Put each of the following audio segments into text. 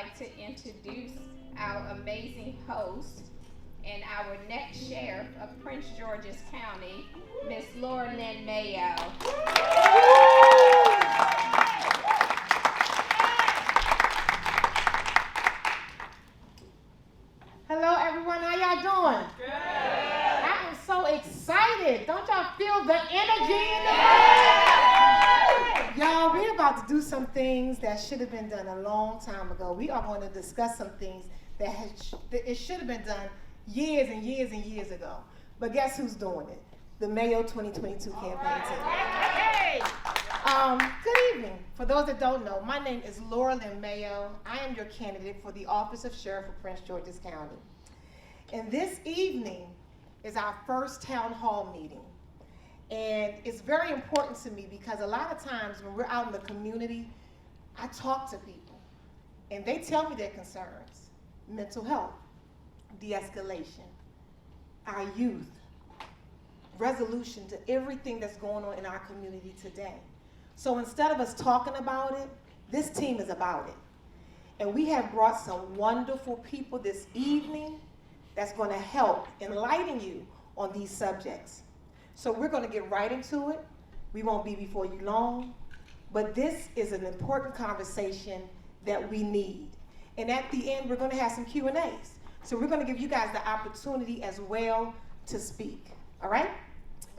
like to introduce our amazing host and our next sheriff of Prince George's County, Miss Laura Lynn Mayo. Hello, everyone. How y'all doing? Good. I am so excited. Don't y'all feel the energy in the room? Y'all, we're about to do some things that should have been done a long time ago. We are going to discuss some things that it should have been done years and years and years ago. But guess who's doing it? The Mayo 2022 campaign team. Good evening. For those that don't know, my name is Laura Lynn Mayo. I am your candidate for the office of Sheriff of Prince George's County. And this evening is our first town hall meeting. And it's very important to me because a lot of times when we're out in the community, I talk to people and they tell me their concerns. Mental health, de-escalation, our youth, resolution to everything that's going on in our community today. So instead of us talking about it, this team is about it. And we have brought some wonderful people this evening that's going to help enlighten you on these subjects. So we're going to get right into it. We won't be before you long, but this is an important conversation that we need. And at the end, we're going to have some Q&As. So we're going to give you guys the opportunity as well to speak, all right?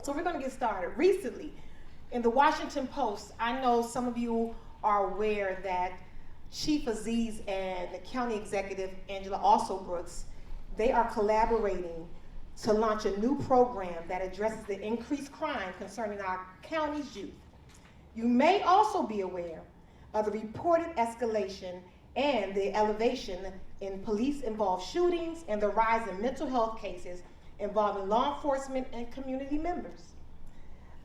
So we're going to get started. Recently, in the Washington Post, I know some of you are aware that Chief Aziz and the County Executive Angela Alsobrooks, they are collaborating to launch a new program that addresses the increased crime concerning our county's youth. You may also be aware of the reported escalation and the elevation in police-involved shootings and the rise in mental health cases involving law enforcement and community members.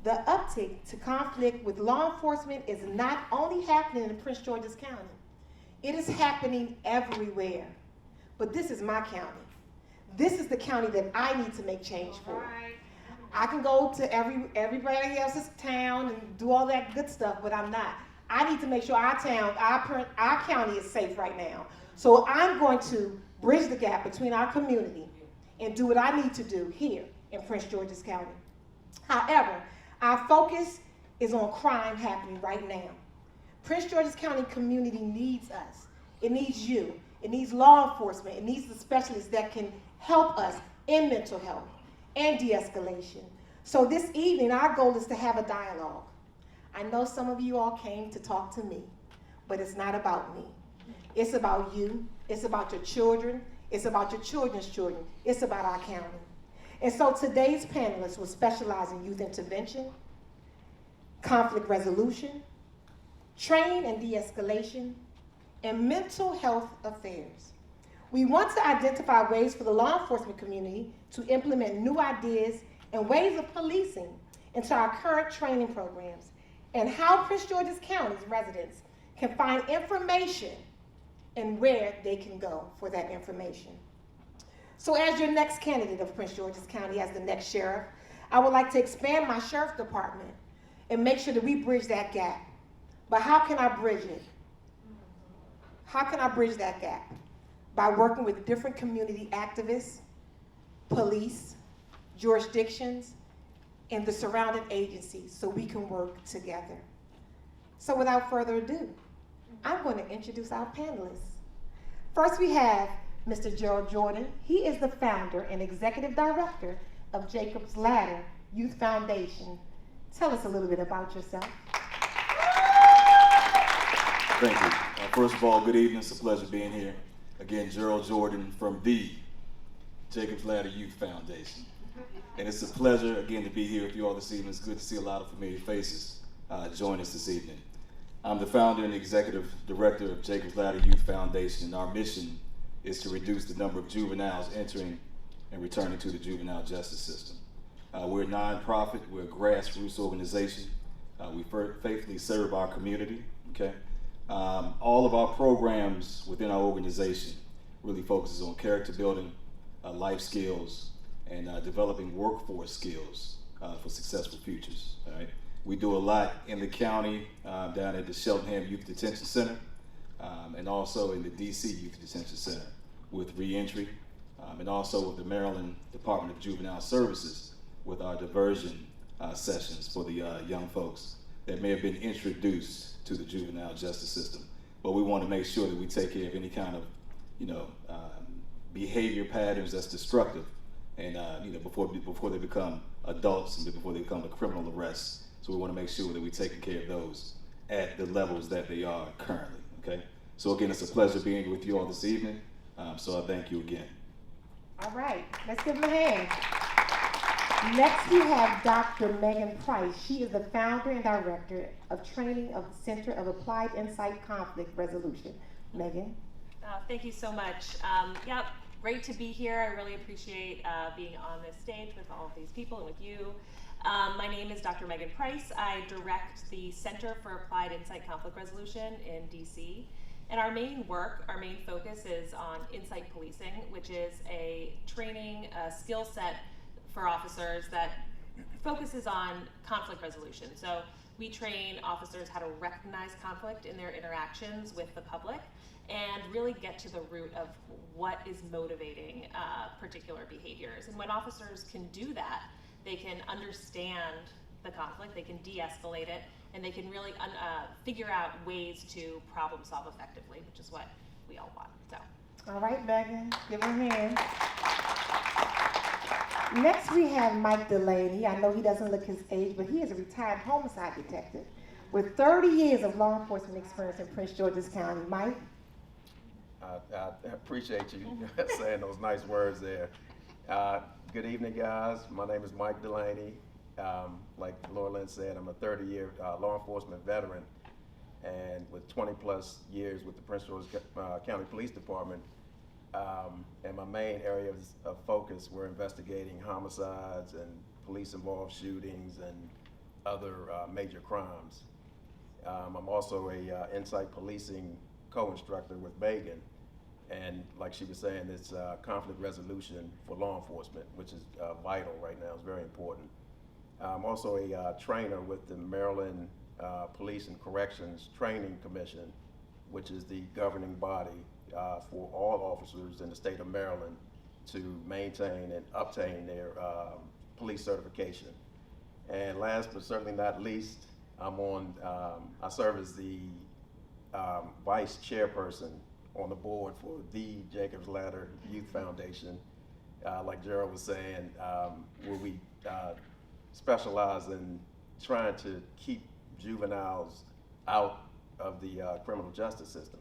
The uptick to conflict with law enforcement is not only happening in Prince George's County, it is happening everywhere. But this is my county. This is the county that I need to make change for. Right. I can go to everybody else's town and do all that good stuff, but I'm not. I need to make sure our town, our county is safe right now. So I'm going to bridge the gap between our community and do what I need to do here in Prince George's County. However, our focus is on crime happening right now. Prince George's County community needs us. It needs you. It needs law enforcement. It needs the specialists that can help us in mental health and de-escalation. So this evening, our goal is to have a dialogue. I know some of you all came to talk to me, but it's not about me. It's about you. It's about your children. It's about your children's children. It's about our county. And so today's panelists will specialize in youth intervention, conflict resolution, training and de-escalation, and mental health affairs. We want to identify ways for the law enforcement community to implement new ideas and ways of policing into our current training programs, and how Prince George's County's residents can find information and where they can go for that information. So as your next candidate of Prince George's County as the next sheriff, I would like to expand my sheriff department and make sure that we bridge that gap. But how can I bridge it? How can I bridge that gap? By working with different community activists, police, jurisdictions, and the surrounding agencies so we can work together. So without further ado, I'm going to introduce our panelists. First we have Mr. Gerald Jordan. He is the founder and executive director of Jacob's Ladder Youth Foundation. Tell us a little bit about yourself. Thank you. First of all, good evening. It's a pleasure being here. Again, Gerald Jordan from the Jacob's Ladder Youth Foundation. And it's a pleasure, again, to be here with you all this evening. It's good to see a lot of familiar faces join us this evening. I'm the founder and executive director of Jacob's Ladder Youth Foundation, and our mission is to reduce the number of juveniles entering and returning to the juvenile justice system. We're a nonprofit, we're a grassroots organization. We faithfully serve our community, okay? All of our programs within our organization really focuses on character building, life skills, and developing workforce skills for successful futures, all right? We do a lot in the county, down at the Cheltenham Youth Detention Center. and also in the DC Youth Detention Center with reentry, and also with the Maryland Department of Juvenile Services with our diversion sessions for the young folks that may have been introduced to the juvenile justice system. But we want to make sure that we take care of any kind of, behavior patterns that's destructive, and before they become adults and before they become a criminal arrest. So we want to make sure that we're taking care of those at the levels that they are currently. Okay. So again, it's a pleasure being with you all this evening. So I thank you again. All right, let's give them a hand. Next, we have Dr. Megan Price. She is the founder and director of training of the Center of Applied Insight Conflict Resolution. Megan. Thank you so much. Great to be here. I really appreciate being on this stage with all of these people and with you. My name is Dr. Megan Price. I direct the Center for Applied Insight Conflict Resolution in DC. And our main focus is on insight policing, which is a training skill set for officers that focuses on conflict resolution. So we train officers how to recognize conflict in their interactions with the public and really get to the root of what is motivating particular behaviors. And when officers can do that, they can understand the conflict, they can de-escalate it, and they can really figure out ways to problem solve effectively, which is what we all want. So. All right, Megan, give her a hand. Next, we have Mike Delaney. I know he doesn't look his age, but he is a retired homicide detective with 30 years of law enforcement experience in Prince George's County. Mike? I appreciate you saying those nice words there. Good evening, guys. My name is Mike Delaney. Like Laura Lynn said, I'm a 30-year law enforcement veteran, and with 20 plus years with the Prince George's County Police Department. And my main areas of focus were investigating homicides and police-involved shootings and other major crimes. I'm also a insight policing co-instructor with Megan, and like she was saying, it's conflict resolution for law enforcement, which is vital right now. It's very important. I'm also a trainer with the Maryland Police and Corrections Training Commission, which is the governing body for all officers in the state of Maryland to maintain and obtain their police certification. And last but certainly not least, I serve as the vice chairperson on the board for the Jacob's Ladder Youth Foundation. Like Gerald was saying, where we specialize in trying to keep juveniles out of the criminal justice system,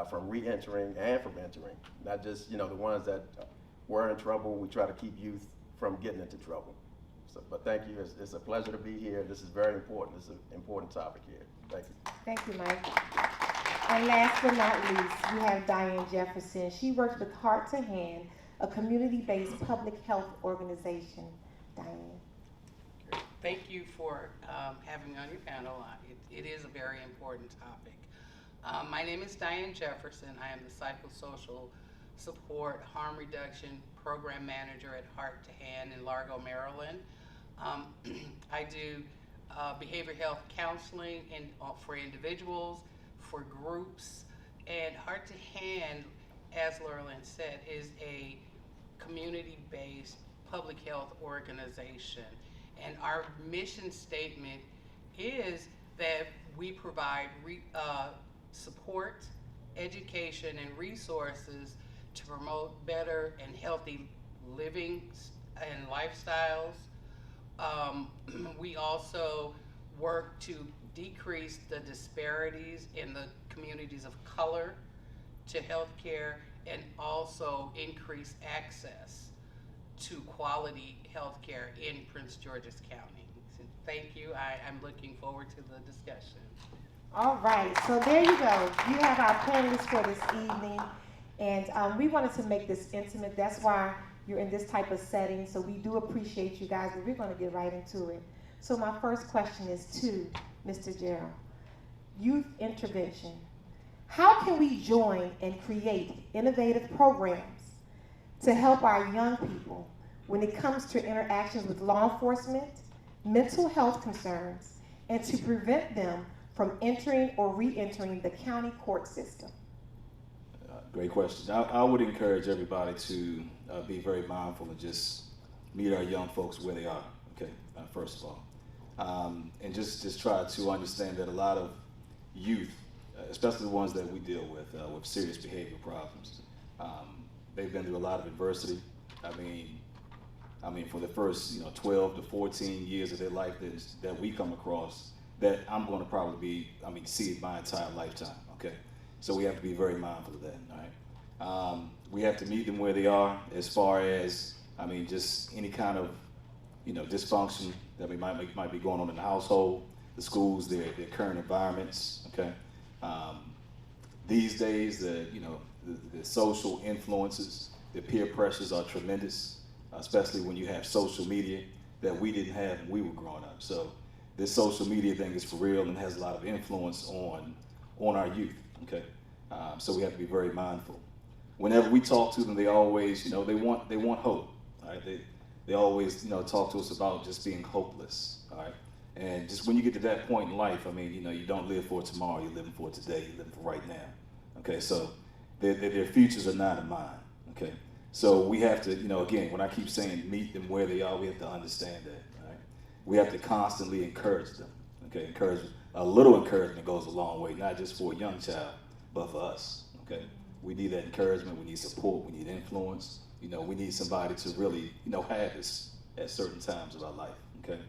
from re-entering and from entering. Not just the ones that were in trouble. We try to keep youth from getting into trouble. So, but thank you. It's a pleasure to be here. This is very important. This is an important topic here. Thank you. Thank you, Mike. And last but not least, we have Diane Jefferson. She works with Heart to Hand, a community-based public health organization. Diane. Thank you for having me on your panel. It is a very important topic. My name is Diane Jefferson. I am the Psychosocial Support Harm Reduction Program Manager at Heart to Hand in Largo, Maryland. I do behavioral health counseling for individuals, for groups, and Heart to Hand, as Laura Lynn said, is a community-based public health organization. And our mission statement is that we provide support, education, and resources to promote better and healthy living and lifestyles. We also work to decrease the disparities in the communities of color to healthcare and also increase access to quality healthcare in Prince George's County. So thank you. I'm looking forward to the discussion. All right, so there you go. You have our panelists for this evening, and we wanted to make this intimate. That's why you're in this type of setting, so we do appreciate you guys, but we're going to get right into it. So my first question is to Mr. Gerald. Youth intervention. How can we join and create innovative programs to help our young people when it comes to interactions with law enforcement, mental health concerns, and to prevent them from entering or re-entering the county court system? Great question. I would encourage everybody to be very mindful and just meet our young folks where they are, okay, first of all. And just try to understand that a lot of youth, especially the ones that we deal with serious behavior problems, they've been through a lot of adversity. I mean, for the first 12 to 14 years of their life that we come across, that I'm going to probably see it my entire lifetime, okay? So we have to be very mindful of that, all right? We have to meet them where they are as far as, just any kind of, dysfunction that might be going on in the household, the schools, their current environments, okay? These days, the social influences, the peer pressures are tremendous, especially when you have social media that we didn't have when we were growing up. So this social media thing is for real and has a lot of influence on our youth, okay? So we have to be very mindful. Whenever we talk to them, they always, they want hope, all right? They always, talk to us about just being hopeless, all right? And just when you get to that point in life, you don't live for tomorrow, you're living for today, you're living for right now, okay? So their futures are not in mind, okay? So we have to, again, when I keep saying meet them where they are, we have to understand that, all right? We have to constantly encourage them, okay? A little encouragement goes a long way, not just for a young child, but for us, okay? We need that encouragement, we need support, we need influence, we need somebody to really, have us at certain times of our life, okay?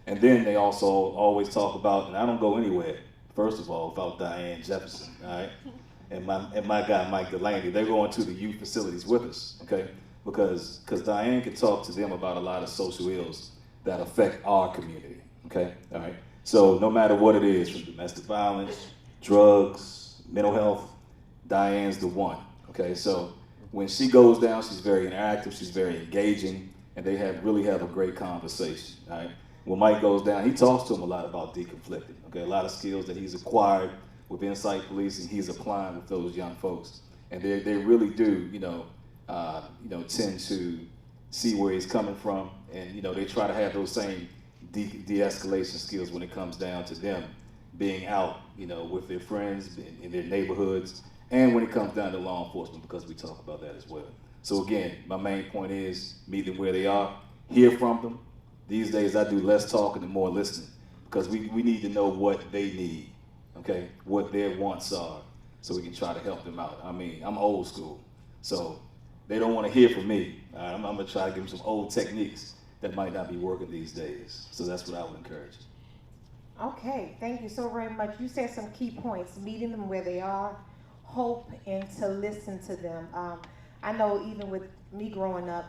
And then they also always talk about, and I don't go anywhere, first of all, without Diane Jefferson, all right? And my guy, Mike Delaney, they're going to the youth facilities with us, okay? Because Diane can talk to them about a lot of social ills that affect our community, okay? All right? So no matter what it is, from domestic violence, drugs, mental health, Diane's the one, okay? So when she goes down, she's very interactive, she's very engaging, and they really have a great conversation, all right? When Mike goes down, he talks to them a lot about deconflicting, okay? A lot of skills that he's acquired with Insight Policing, he's applying with those young folks. And they really do, tend to see where he's coming from, and, they try to have those same de-escalation skills when it comes down to them being out, with their friends in their neighborhoods, and when it comes down to law enforcement, because we talk about that as well. So again, my main point is meet them where they are, hear from them. These days I do less talking and more listening, because we need to know what they need, okay, what their wants are, so we can try to help them out. I'm old school, so they don't want to hear from me. I'm going to try to give them some old techniques that might not be working these days. So that's what I would encourage. Okay, thank you so very much. You said some key points: meeting them where they are, hope, and to listen to them. I know even with me growing up,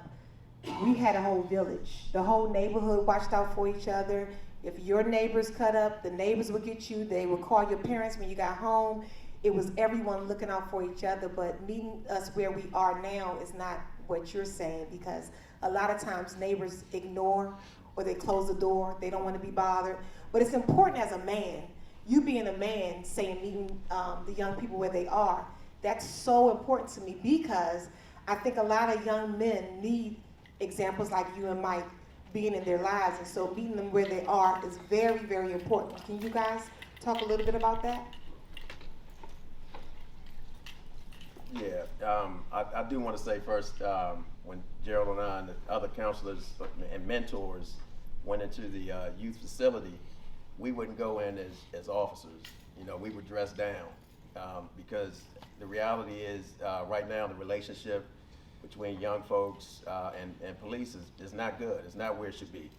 we had a whole village. The whole neighborhood watched out for each other. If your neighbors cut up, the neighbors would get you. They would call your parents when you got home. It was everyone looking out for each other. But meeting us where we are now is not what you're saying, because a lot of times neighbors ignore or they close the door. They don't want to be bothered. But it's important as a man, you being a man, saying meeting the young people where they are, that's so important to me, because I think a lot of young men need examples like you and Mike being in their lives, and so meeting them where they are is very, very important. Can you guys talk a little bit about that? Yeah, I do want to say first, when Gerald and I and the other counselors and mentors went into the youth facility, we wouldn't go in as officers. We would dress down, because the reality is right now the relationship between young folks and police is not good. It's not where it should be,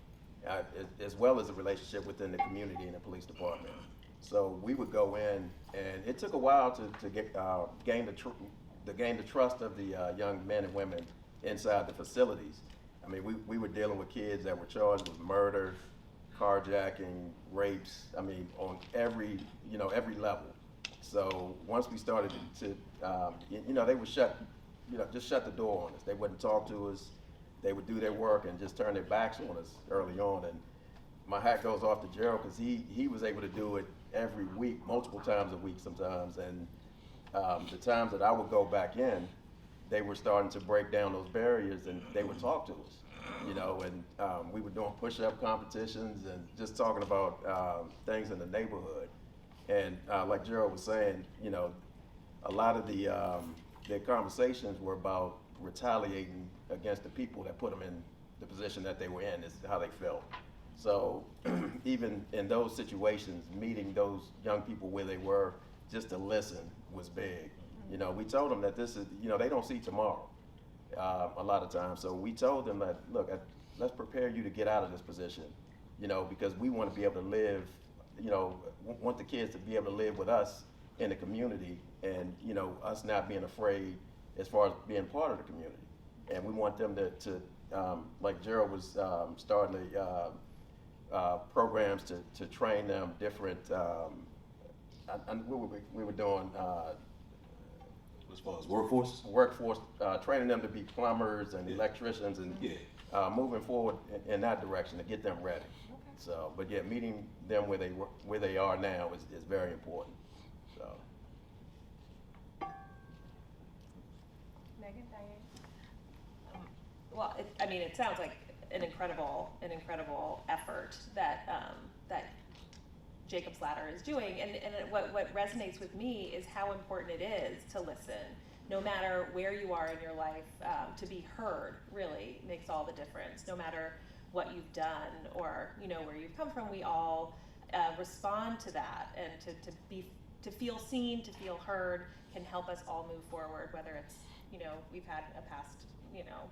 as well as the relationship within the community and the police department. So we would go in, and it took a while to gain the trust of the young men and women inside the facilities. We were dealing with kids that were charged with murder, carjacking, rapes. On every level. So once we started to they would just shut the door on us. They wouldn't talk to us. They would do their work and just turn their backs on us early on. And my hat goes off to Gerald, because he was able to do it every week, multiple times a week sometimes. And the times that I would go back in, they were starting to break down those barriers, and they would talk to us, and we were doing push-up competitions and just talking about things in the neighborhood. And like Gerald was saying, a lot of the their conversations were about retaliating against the people that put them in the position that they were in, is how they felt. So even in those situations, meeting those young people where they were, just to listen was big. You know, we told them that this is, you know, they don't see tomorrow a lot of times. So we told them that, look, let's prepare you to get out of this position, you know, because we want to be able to live, you know, want the kids to be able to live with us in the community, and, you know, us not being afraid as far as being part of the community. And we want them to like Gerald was starting programs to train them different, we were doing As far as workforce? workforce, training them to be plumbers and electricians, and Yeah. moving forward in that direction to get them ready. So, but yeah, meeting them where they are now is very important. So. Megan, Diane? Well, I mean, it sounds like an incredible effort that that Jacob's Ladder is doing, and what resonates with me is how important it is to listen, no matter where you are in your life. To be heard really makes all the difference. No matter what you've done or, you know, where you've come from, we all respond to that, and to feel seen, to feel heard can help us all move forward. Whether it's, you know, we've had a past, you know,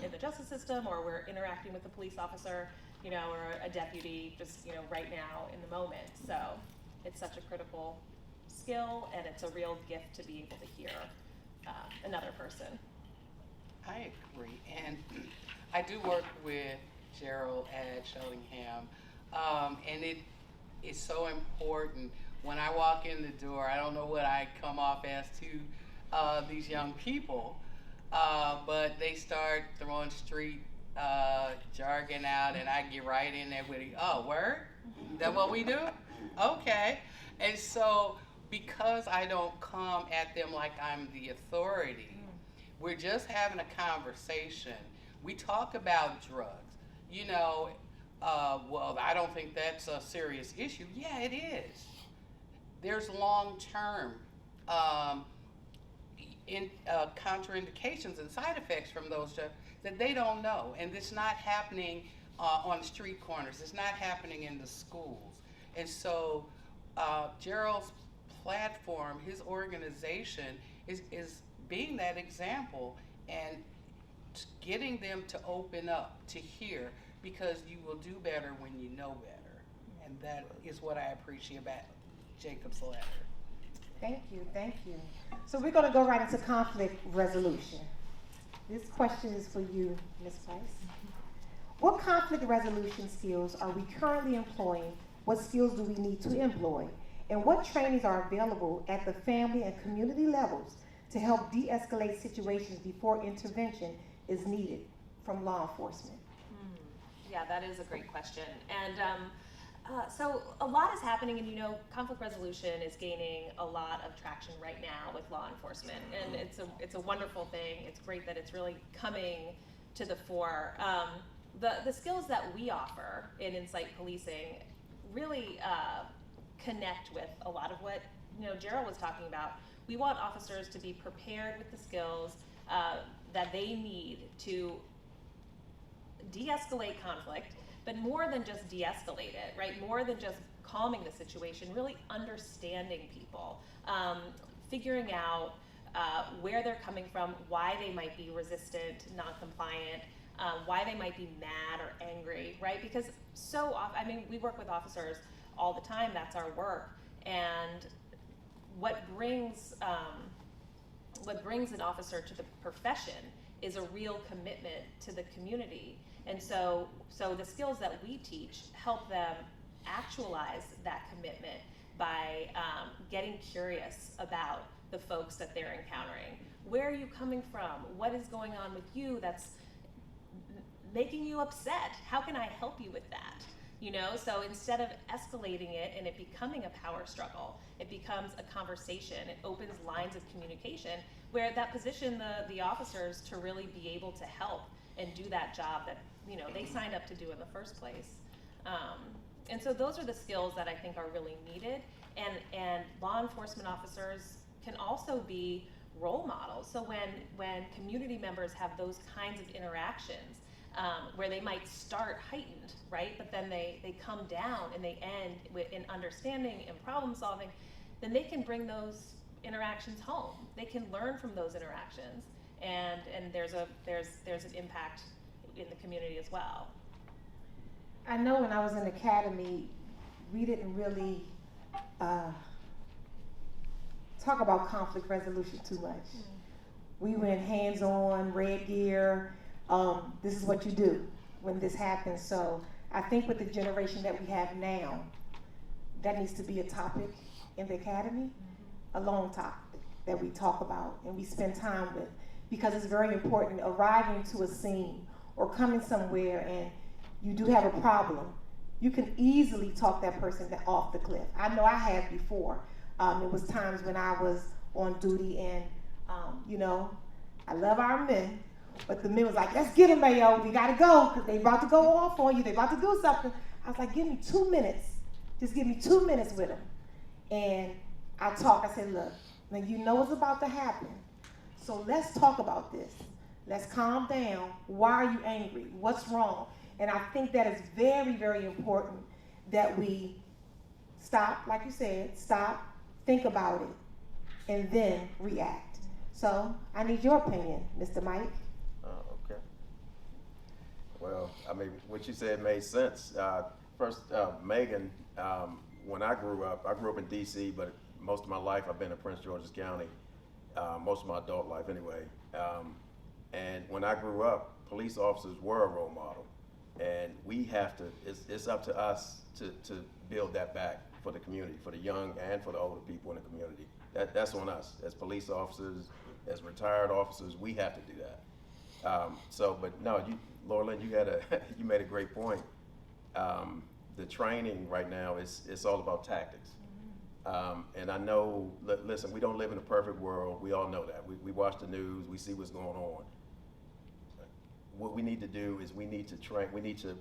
in the justice system, or we're interacting with a police officer, you know, or a deputy, just, you know, right now in the moment. So it's such a critical skill, and it's a real gift to be able to hear another person. I agree, and I do work with Gerald at Shellingham, and it is so important. When I walk in the door, I don't know what I come off as to these young people, but they start throwing street jargon out, and I get right in there with it. Oh, word? That what we do? Okay. And so, because I don't come at them like I'm the authority, we're just having a conversation. We talk about drugs. You know, well, I don't think that's a serious issue. Yeah, it is. There's long-term contraindications and side effects from those drugs that they don't know, and it's not happening on the street corners. It's not happening in the schools. And so Gerald's platform, his organization, is being that example and getting them to open up, to hear, because you will do better when you know better. And that is what I appreciate about Jacob's Ladder. Thank you, thank you. So we're going to go right into conflict resolution. This question is for you, Ms. Price. What conflict resolution skills are we currently employing? What skills do we need to employ? And what trainings are available at the family and community levels to help de-escalate situations before intervention is needed from law enforcement? Yeah, that is a great question. And so a lot is happening, and, you know, conflict resolution is gaining a lot of traction right now with law enforcement, and it's a wonderful thing. It's great that it's really coming to the fore. The skills that we offer in Insight Policing really connect with a lot of what, you know, Gerald was talking about. We want officers to be prepared with the skills that they need to de-escalate conflict, but more than just de-escalate it, right? More than just calming the situation, really understanding people, figuring out where they're coming from, why they might be resistant, non-compliant, why they might be mad or angry, right? Because so often, I mean, we work with officers all the time, that's our work, and what brings an officer to the profession is a real commitment to the community. And so the skills that we teach help them actualize that commitment by getting curious about the folks that they're encountering. Where are you coming from? What is going on with you that's making you upset? How can I help you with that? You know, so instead of escalating it and it becoming a power struggle, it becomes a conversation. It opens lines of communication where that position the officers to really be able to help and do that job that, you know, they signed up to do in the first place. And so those are the skills that I think are really needed. And law enforcement officers can also be role models. So when community members have those kinds of interactions, where they might start heightened, right? But then they come down and they end in understanding and problem solving, then they can bring those interactions home. They can learn from those interactions, and there's an impact in the community as well. I know when I was in the academy, we didn't really talk about conflict resolution too much. We went hands-on, red gear. This is what you do when this happens. So I think with the generation that we have now, that needs to be a topic in the academy, a long topic that we talk about and we spend time with, because it's very important. Arriving to a scene or coming somewhere and you do have a problem, you can easily talk that person off the cliff. I know I have before. It was times when I was on duty and, I love our men, but the men was like, let's get him, Mayo. We got to go because they about to go off on you. They about to do something. I was like, give me 2 minutes. Just give me 2 minutes with him. And I talked. I said, look, now you know what's about to happen. So let's talk about this. Let's calm down. Why are you angry? What's wrong? And I think that is very, very important that we stop, like you said, stop, think about it, and then react. So I need your opinion, Mr. Mike. Okay. Well, I mean, what you said made sense. First, Megan, when I grew up in D.C., but most of my life I've been in Prince George's County, most of my adult life anyway. And when I grew up, police officers were a role model. And we have to, it's up to us to build that back for the community, for the young and for the older people in the community. That's on us. As police officers, as retired officers, we have to do that. But no, Laurelyn, you made a great point. The training right now it's all about tactics. And I know, listen, we don't live in a perfect world. We all know that. We watch the news, we see what's going on. What we need to do is we need to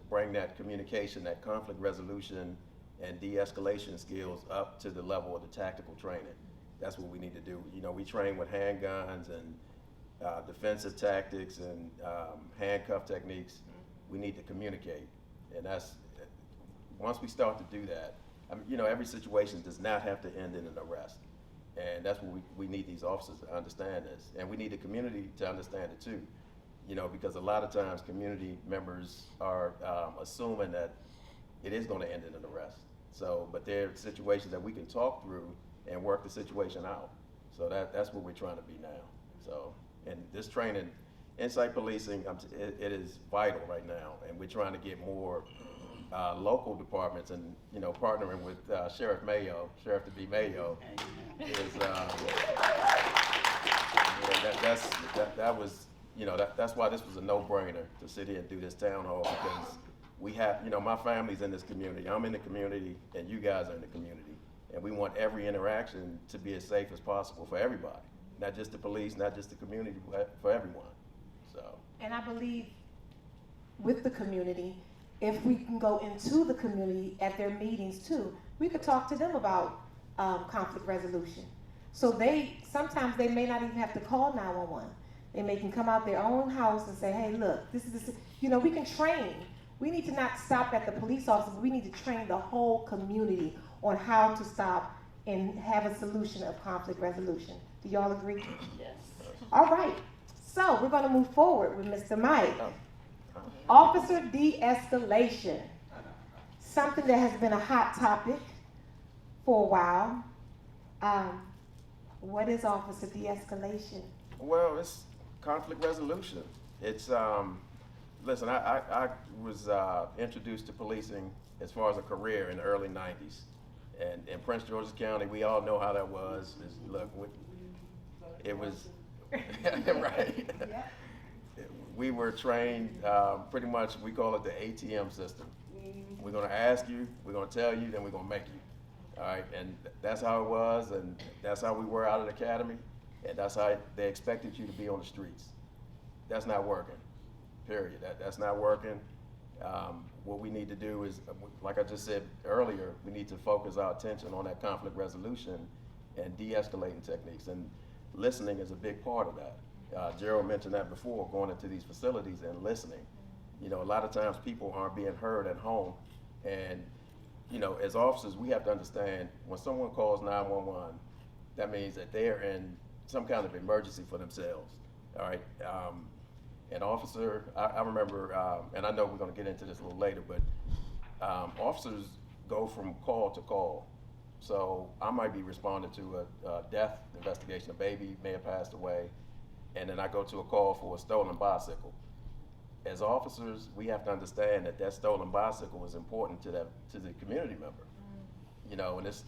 bring that communication, that conflict resolution and de-escalation skills up to the level of the tactical training. That's what we need to do. We train with handguns and defensive tactics and handcuff techniques. We need to communicate. And once we start to do that, every situation does not have to end in an arrest. And that's what we need these officers to understand this. And we need the community to understand it too. Because a lot of times community members are assuming that it is going to end in an arrest. But there are situations that we can talk through and work the situation out. So that's what we're trying to be now. And this training, insight policing, it is vital right now. And we're trying to get more local departments and, partnering with Sheriff to be Mayo, that's why this was a no-brainer to sit here and do this town hall, because we have, my family's in this community, I'm in the community, and you guys are in the community. And we want every interaction to be as safe as possible for everybody, not just the police, not just the community, but for everyone. And I believe with the community, if we can go into the community at their meetings too, we could talk to them about conflict resolution. So sometimes they may not even have to call 911. They can come out their own house and say, hey, look, this is this. We can train. We need to not stop at the police officers. We need to train the whole community on how to stop and have a solution of conflict resolution. Do y'all agree? Yes. All right. So we're going to move forward with Mr. Mike. Officer de-escalation, something that has been a hot topic for a while. What is officer de-escalation? Well, it's conflict resolution. It's, listen, I was introduced to policing as far as a career in the early 90s. And in Prince George's County, we all know how that was. It was, right. We were trained pretty much, we call it the ATM system. We're going to ask you, we're going to tell you, then we're going to make you. All right, and that's how it was, and that's how we were out of the academy, and that's how they expected you to be on the streets. That's not working, period. That's not working. What we need to do is, like I just said earlier, we need to focus our attention on that conflict resolution and de-escalating techniques. And listening is a big part of that. Gerald mentioned that before, going into these facilities and listening. You know, a lot of times people aren't being heard at home, and you know, as officers, we have to understand when someone calls 911, that means that they're in some kind of emergency for themselves. All right. An officer, I remember, and I know we're going to get into this a little later, but officers go from call to call. So I might be responding to a death investigation, a baby may have passed away, and then I go to a call for a stolen bicycle. As officers, we have to understand that that stolen bicycle is important to the community member. You know, and it's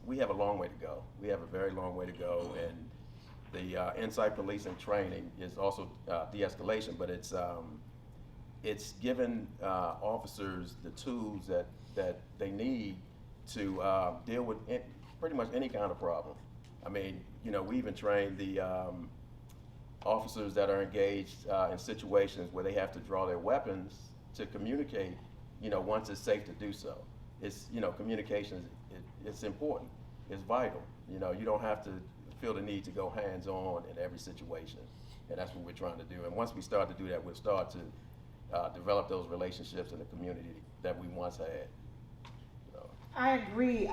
we have a long way to go. We have a very long way to go, and the insight policing training is also de-escalation, but it's given officers the tools that they need to deal with pretty much any kind of problem. I mean, you know, we even train the officers that are engaged in situations where they have to draw their weapons to communicate, you know, once it's safe to do so. It's, you know, communication, it's important, it's vital. You know, you don't have to feel the need to go hands-on in every situation, and that's what we're trying to do. And once we start to do that, we'll start to develop those relationships in the community that we once had. So. I agree.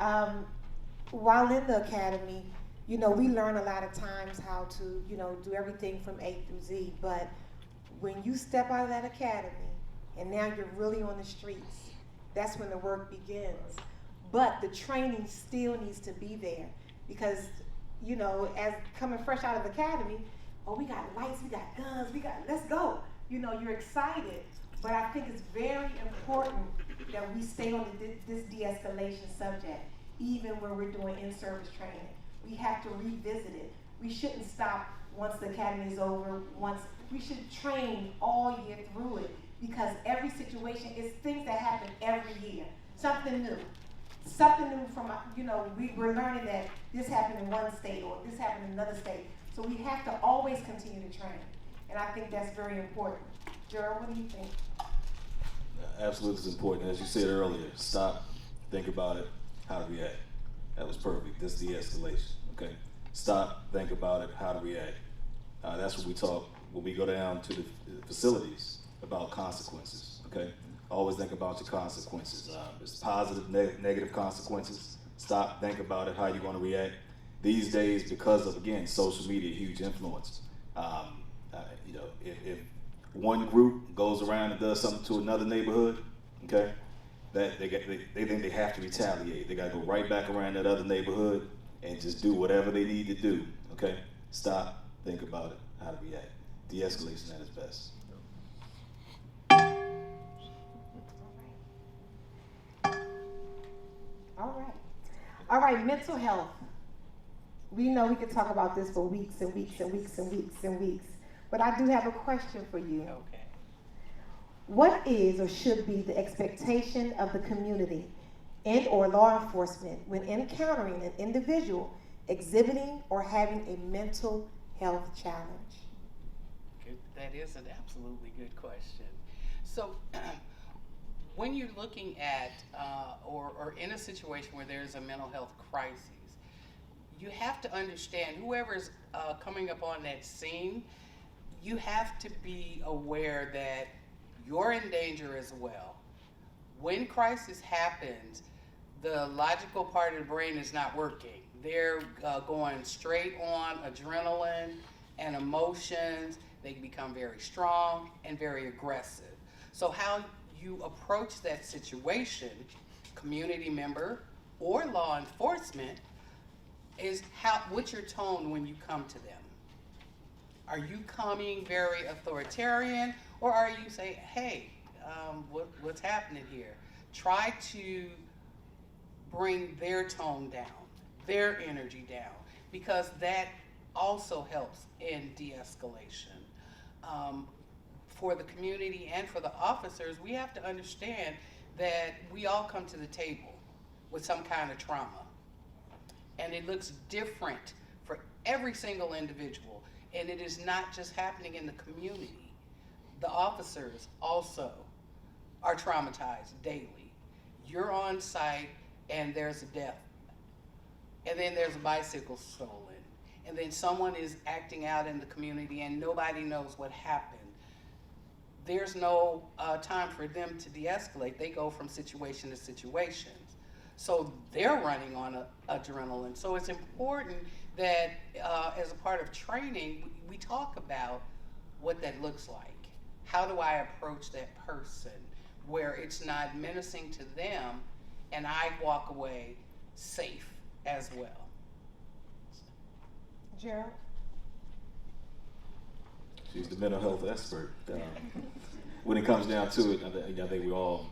While in the academy, you know, we learn a lot of times how to, you know, do everything from A through Z, but when you step out of that academy and now you're really on the streets, that's when the work begins. But the training still needs to be there because, you know, as coming fresh out of the academy, oh, we got lights, we got guns, let's go. You know, you're excited, but I think it's very important that we stay on this de-escalation subject, even when we're doing in-service training. We have to revisit it. We shouldn't stop once the academy is over. We should train all year through it because every situation is things that happen every year. Something new from, you know, we're learning that this happened in one state or this happened in another state. So we have to always continue to train. And I think that's very important. Gerald, what do you think? Absolutely, it's important. As you said earlier, stop, think about it, how to react. That was perfect. This is de-escalation. Okay. Stop, think about it, how to react. That's what we talk when we go down to the facilities about consequences. Okay. Always think about your consequences. There's positive, negative consequences. Stop, think about it, how you're going to react. These days, because of, again, social media, huge influence. You know, if one group goes around and does something to another neighborhood, okay, that they think they have to retaliate. They got to go right back around that other neighborhood and just do whatever they need to do. Okay, stop, think about it, how to react. De-escalation at its best. All right, mental health. We know we could talk about this for weeks and weeks and weeks and weeks and weeks, but I do have a question for you. Okay. What is or should be the expectation of the community and or law enforcement when encountering an individual exhibiting or having a mental health challenge? Good. That is an absolutely good question. So when you're looking at or in a situation where there's a mental health crisis, you have to understand whoever's coming up on that scene, you have to be aware that you're in danger as well. When crisis happens, the logical part of the brain is not working. They're going straight on adrenaline and emotions. They become very strong and very aggressive. So how you approach that situation, community member or law enforcement, is what's your tone when you come to them? Are you coming very authoritarian, or are you saying, hey, what's happening here? Try to bring their tone down, their energy down, because that also helps in de-escalation. For the community and for the officers, we have to understand that we all come to the table with some kind of trauma. And it looks different for every single individual. And it is not just happening in the community. The officers also are traumatized daily. You're on site and there's a death. And then there's a bicycle stolen. and then someone is acting out in the community and nobody knows what happened, there's no time for them to de-escalate. They go from situation to situation. So they're running on adrenaline. So it's important that as a part of training, we talk about what that looks like. How do I approach that person where it's not menacing to them and I walk away safe as well? Gerald? She's the mental health expert. When it comes down to it, I think we're all,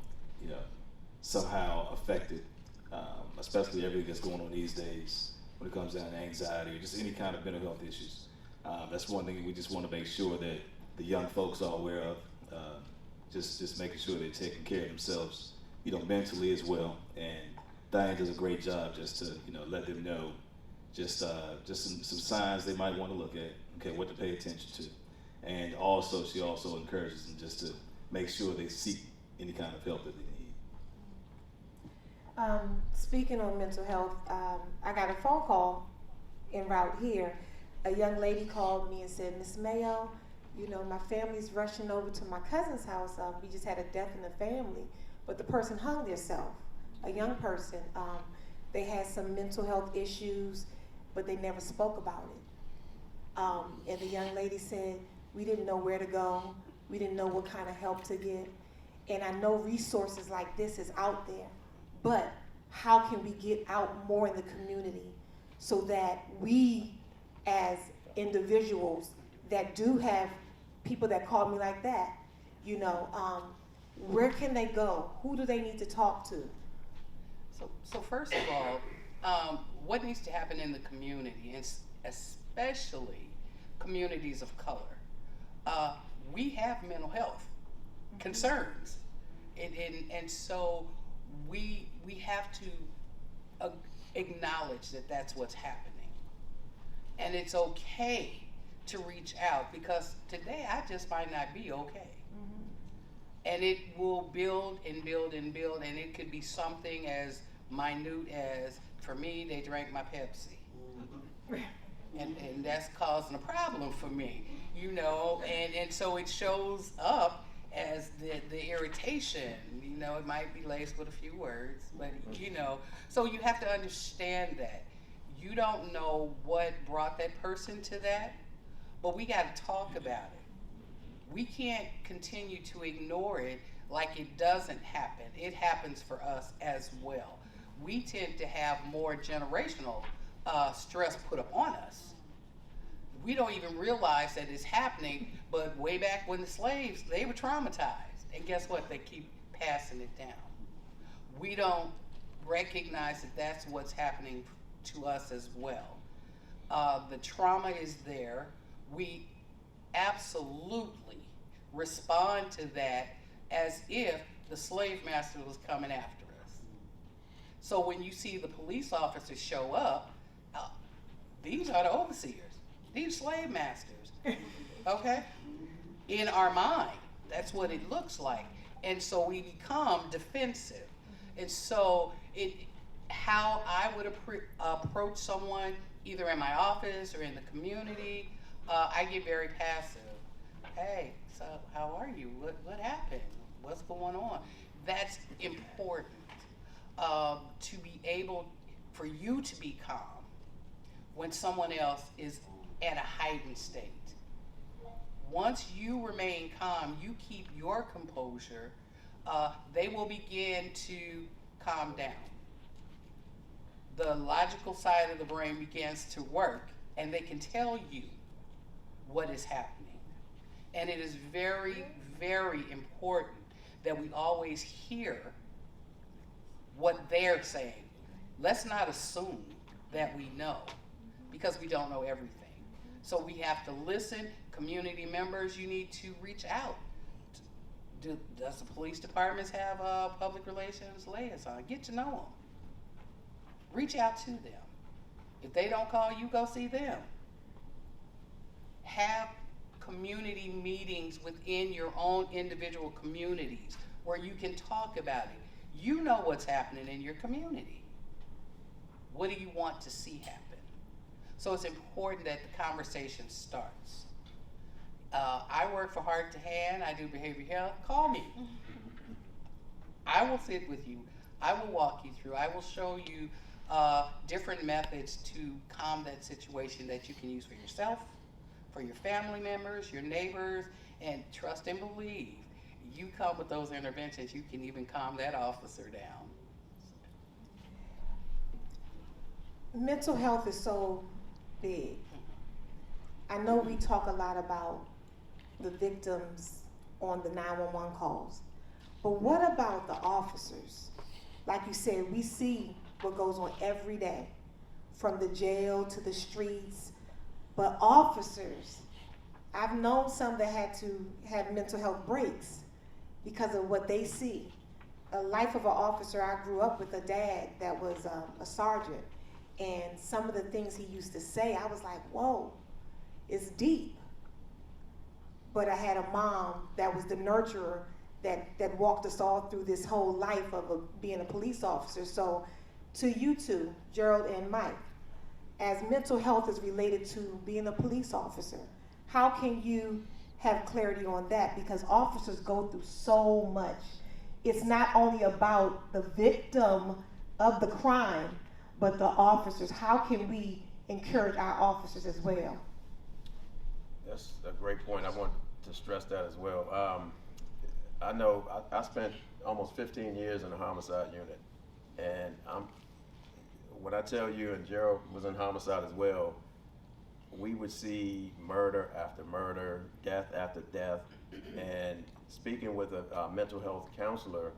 somehow affected, especially everything that's going on these days when it comes down to anxiety or just any kind of mental health issues. That's one thing we just want to make sure that the young folks are aware of, just making sure they're taking care of themselves, mentally as well. And Diane does a great job just to, let them know just some signs they might want to look at, okay, what to pay attention to. And also, she also encourages them just to make sure they seek any kind of help that they need. Speaking on mental health, I got a phone call en route here. A young lady called me and said, Miss Mayo, my family's rushing over to my cousin's house. We just had a death in the family, but the person hung themselves, a young person. They had some mental health issues, but they never spoke about it. And the young lady said, we didn't know where to go. We didn't know what kind of help to get. And I know resources like this is out there, but how can we get out more in the community so that we as individuals that do have people that call me like that, where can they go? Who do they need to talk to? So first of all, what needs to happen in the community, and especially communities of color, we have mental health concerns, and so we have to acknowledge that that's what's happening, and it's okay to reach out, because today I just might not be okay. And it will build and build and build, and it could be something as minute as, for me, they drank my Pepsi. And that's causing a problem for me, and so it shows up as the irritation, it might be laced with a few words, but so you have to understand that. You don't know what brought that person to that, but we got to talk about it. We can't continue to ignore it like it doesn't happen. It happens for us as well. We tend to have more generational stress put upon us. We don't even realize that it's happening, but way back when the slaves, they were traumatized. And guess what? They keep passing it down. We don't recognize that that's what's happening to us as well. The trauma is there. We absolutely respond to that as if the slave master was coming after us. So when you see the police officers show up, these are the overseers. These slave masters, okay? In our mind, that's what it looks like. And so we become defensive. And so how I would approach someone, either in my office or in the community, I get very passive. Hey, so how are you? What happened? What's going on? That's important to be able, for you to be calm when someone else is at a heightened state. Once you remain calm, you keep your composure, they will begin to calm down. The logical side of the brain begins to work, and they can tell you what is happening. And it is very, very important that we always hear what they're saying. Let's not assume that we know, because we don't know everything. So we have to listen. Community members, you need to reach out. Does the police departments have public relations liaison? Get to know them. Reach out to them. If they don't call you, go see them. Have community meetings within your own individual communities where you can talk about it. You know what's happening in your community. What do you want to see happen? So it's important that the conversation starts. I work for Heart to Hand. I do behavioral health. Call me. I will sit with you. I will walk you through. I will show you different methods to calm that situation that you can use for yourself, for your family members, your neighbors, and trust and believe. You come with those interventions, you can even calm that officer down. Mental health is so big. I know we talk a lot about the victims on the 911 calls, but what about the officers? Like you said, we see what goes on every day, from the jail to the streets, but officers, I've known some that had to have mental health breaks because of what they see. A life of an officer, I grew up with a dad that was a sergeant, and some of the things he used to say, I was like, whoa, it's deep. But I had a mom that was the nurturer that walked us all through this whole life of being a police officer. So to you two, Gerald and Mike, as mental health is related to being a police officer, how can you have clarity on that? Because officers go through so much. It's not only about the victim of the crime, but the officers. How can we encourage our officers as well? That's a great point. I want to stress that as well. I know I spent almost 15 years in the homicide unit, and when I tell you, and Gerald was in homicide as well, we would see murder after murder, death after death, and speaking with a mental health counselor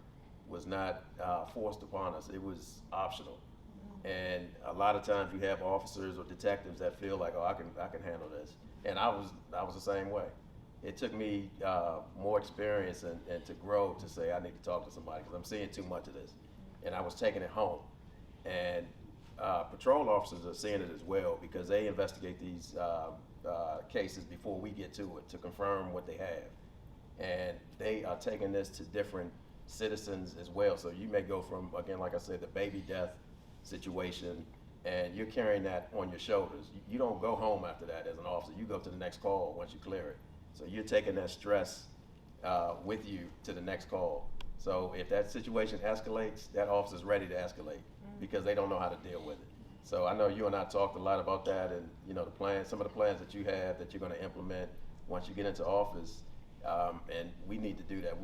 was not forced upon us. It was optional. And a lot of times you have officers or detectives that feel like, oh, I can handle this. And I was the same way. It took me more experience and to grow to say I need to talk to somebody because I'm seeing too much of this. And I was taking it home. And patrol officers are seeing it as well because they investigate these cases before we get to it to confirm what they have. And they are taking this to different citizens as well. So you may go from, again, like I said, the baby death situation, and you're carrying that on your shoulders. You don't go home after that as an officer. You go to the next call once you clear it. So you're taking that stress with you to the next call. So if that situation escalates, that officer's ready to escalate because they don't know how to deal with it. So I know you and I talked a lot about that, and you know the plans, some of the plans that you have that you're going to implement once you get into office. And we need to do that.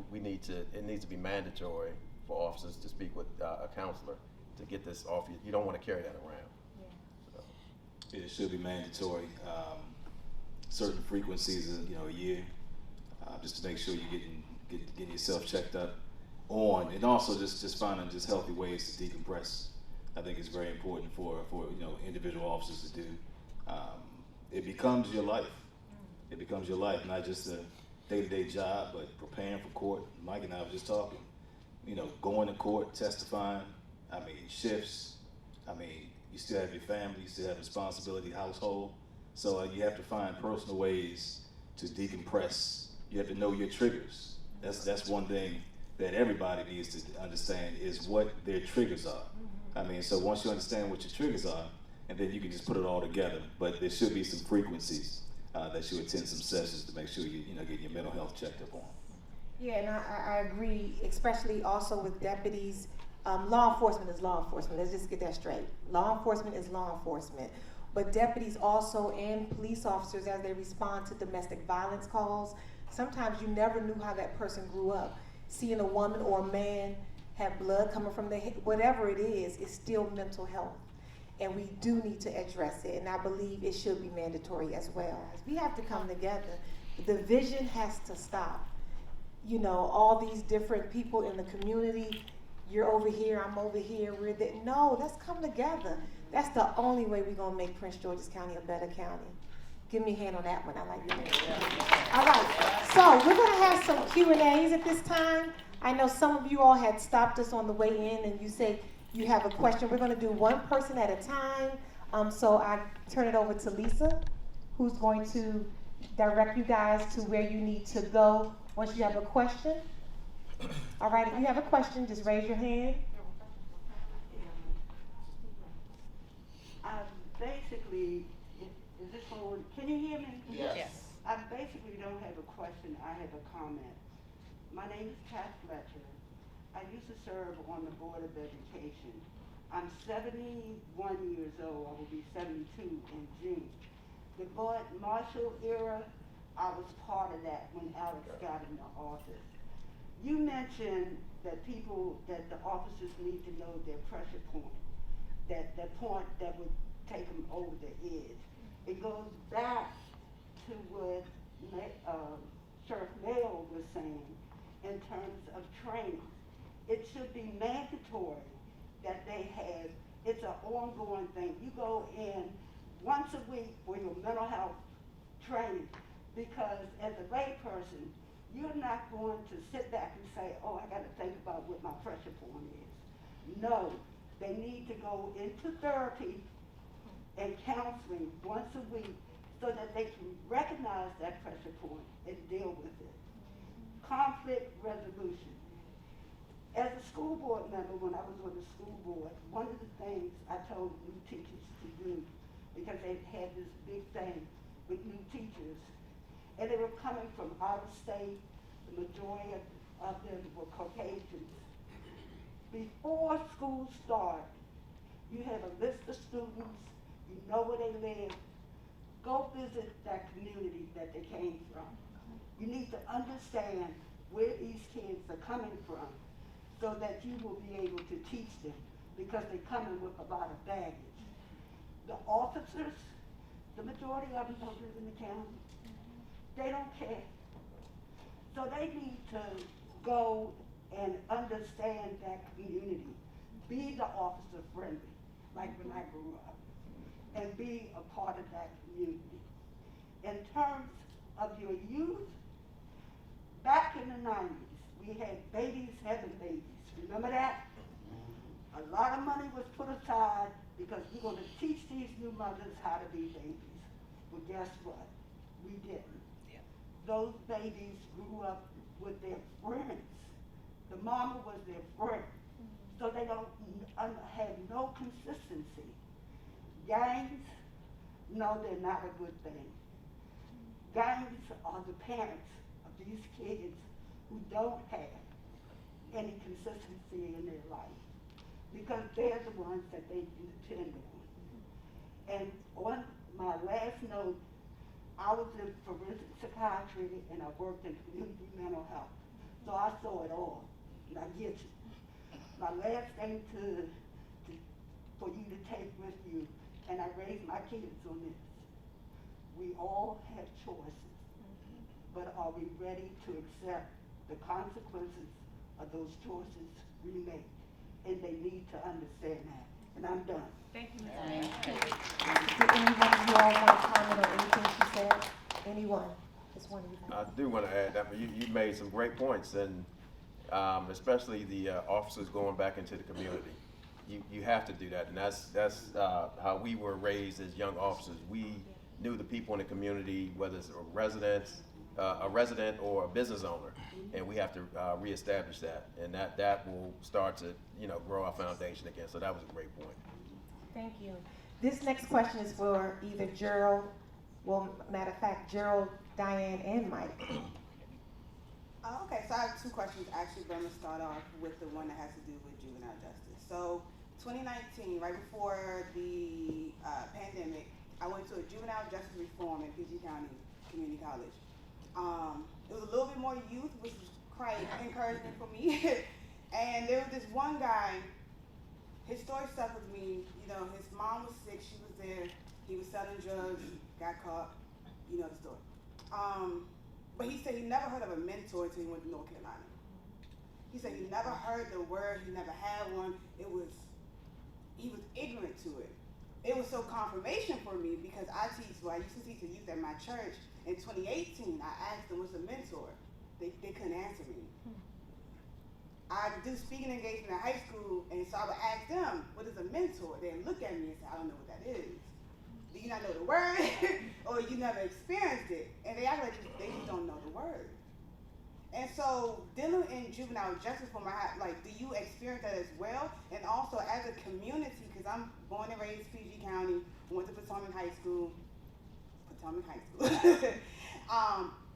It needs to be mandatory for officers to speak with a counselor to get this off you. You don't want to carry that around. Yeah. So. It should be mandatory. Certain frequencies, a year, just to make sure you're getting yourself checked up on, and also just finding just healthy ways to decompress. I think it's very important for individual officers to do. It becomes your life. It becomes your life, not just a day-to-day job, but preparing for court. Mike and I were just talking. Going to court, testifying. Shifts. You still have your family. You still have responsibility, household. So you have to find personal ways to decompress. You have to know your triggers. That's one thing that everybody needs to understand is what their triggers are. So once you understand what your triggers are, and then you can just put it all together. But there should be some frequencies that you attend some sessions to make sure you get your mental health checked up on. Yeah, and I agree, especially also with deputies. Law enforcement is law enforcement. Let's just get that straight. Law enforcement is law enforcement. But deputies also and police officers, as they respond to domestic violence calls, sometimes you never knew how that person grew up. Seeing a woman or a man have blood coming from their head, whatever it is, it's still mental health. And we do need to address it. And I believe it should be mandatory as well. We have to come together. The division has to stop. All these different people in the community, you're over here, I'm over here, we're there. No, let's come together. That's the only way we're going to make Prince George's County a better county. Give me a hand on that one. I like your hand. All right. So we're going to have some Q&As at this time. I know some of you all had stopped us on the way in and you said you have a question. We're going to do one person at a time. So I turn it over to Lisa, who's going to direct you guys to where you need to go once you have a question. All right. If you have a question, just raise your hand. Basically, So, can you hear me? Yes. I basically don't have a question, I have a comment. My name is Pat Fletcher. I used to serve on the Board of Education. I'm 71 years old, I will be 72 in June. The Board Marshall era, I was part of that when Alex got in the office. You mentioned that that the officers need to know their pressure point, that point that would take them over the edge. It goes back to what Sheriff Mayo was saying in terms of training. It should be mandatory that they have, it's an ongoing thing. You go in once a week for your mental health training, because as a layperson, you're not going to sit back and say, oh, I got to think about what my pressure point is. No, they need to go into therapy and counseling once a week so that they can recognize that pressure point and deal with it. Conflict resolution. As a school board member, when I was on the school board, one of the things I told new teachers to do, because they had this big thing with new teachers, and they were coming from out of state, the majority of them were Caucasians. Before school starts, you have a list of students, you know where they live, go visit that community that they came from. You need to understand where these kids are coming from so that you will be able to teach them, because they're coming with a lot of baggage. The officers, the majority of them don't live in the county. They don't care. So they need to go and understand that community. Be the officer friendly, like when I grew up, and be a part of that community. In terms of your youth, back in the 90s, we had babies having babies. Remember that? A lot of money was put aside because we're going to teach these new mothers how to be babies. Well, guess what? We didn't. Yeah. Those babies grew up with their friends. The mama was their friend. So they don't have no consistency. Gangs, no, they're not a good thing. Gangs are the parents of these kids who don't have any consistency in their life, because they're the ones that they depend on. And on my last note, I was in forensic psychiatry and I worked in community mental health. So I saw it all, and I get you. My last thing for you to take with you, and I raised my kids on this, we all have choices, but are we ready to accept the consequences of those choices we make? And they need to understand that. And I'm done. Thank you, Ms. Did anyone of you all want to comment on anything she said? Anyone? Just one of you. I do want to add that, but you made some great points, and especially the officers going back into the community. You have to do that, and that's how we were raised as young officers. We knew the people in the community, whether it's a resident or a business owner, and we have to reestablish that, and that will start to grow our foundation again. So that was a great point. Thank you. This next question is for either Gerald, well, matter of fact, Gerald, Diane, and Mike. Okay, so I have two questions actually, but I'm going to start off with the one that has to do with juvenile justice. So 2019, right before the pandemic, I went to a juvenile justice reform in PG County Community College. It was a little bit more youth, which was quite encouraging for me. And there was this one guy, his story stuck with me. His mom was sick, she was there, he was selling drugs, got caught, you know the story. But he said he never heard of a mentor until he went to North Carolina. He said he never heard the word, he never had one. He was ignorant to it. It was so confirmation for me because I used to teach the youth at my church. In 2018, I asked them what's a mentor. They couldn't answer me. I do speaking engagement in high school, and so I would ask them, what is a mentor? They'd look at me and say, I don't know what that is. Do you not know the word? Or you never experienced it? And they act like they just don't know the word. And so dealing in juvenile justice for do you experience that as well? And also as a community, because I'm born and raised PG County, went to Potomac High School. Potomac High School.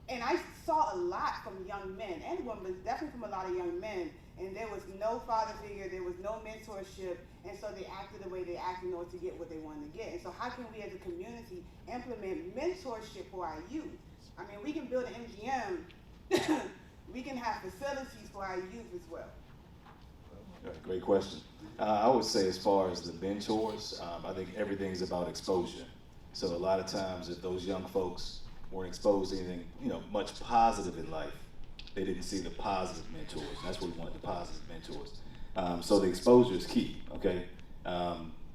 And I saw a lot from young men and women, but definitely from a lot of young men. And there was no father figure, there was no mentorship, and so they acted the way they acted in order to get what they wanted to get. And so how can we as a community implement mentorship for our youth? I mean, we can build an MGM, we can have facilities for our youth as well. Great question. I would say as far as the mentors, I think everything's about exposure. So a lot of times if those young folks weren't exposed to anything, much positive in life, they didn't see the positive mentors. That's what we want, the positive mentors. So the exposure is key, okay?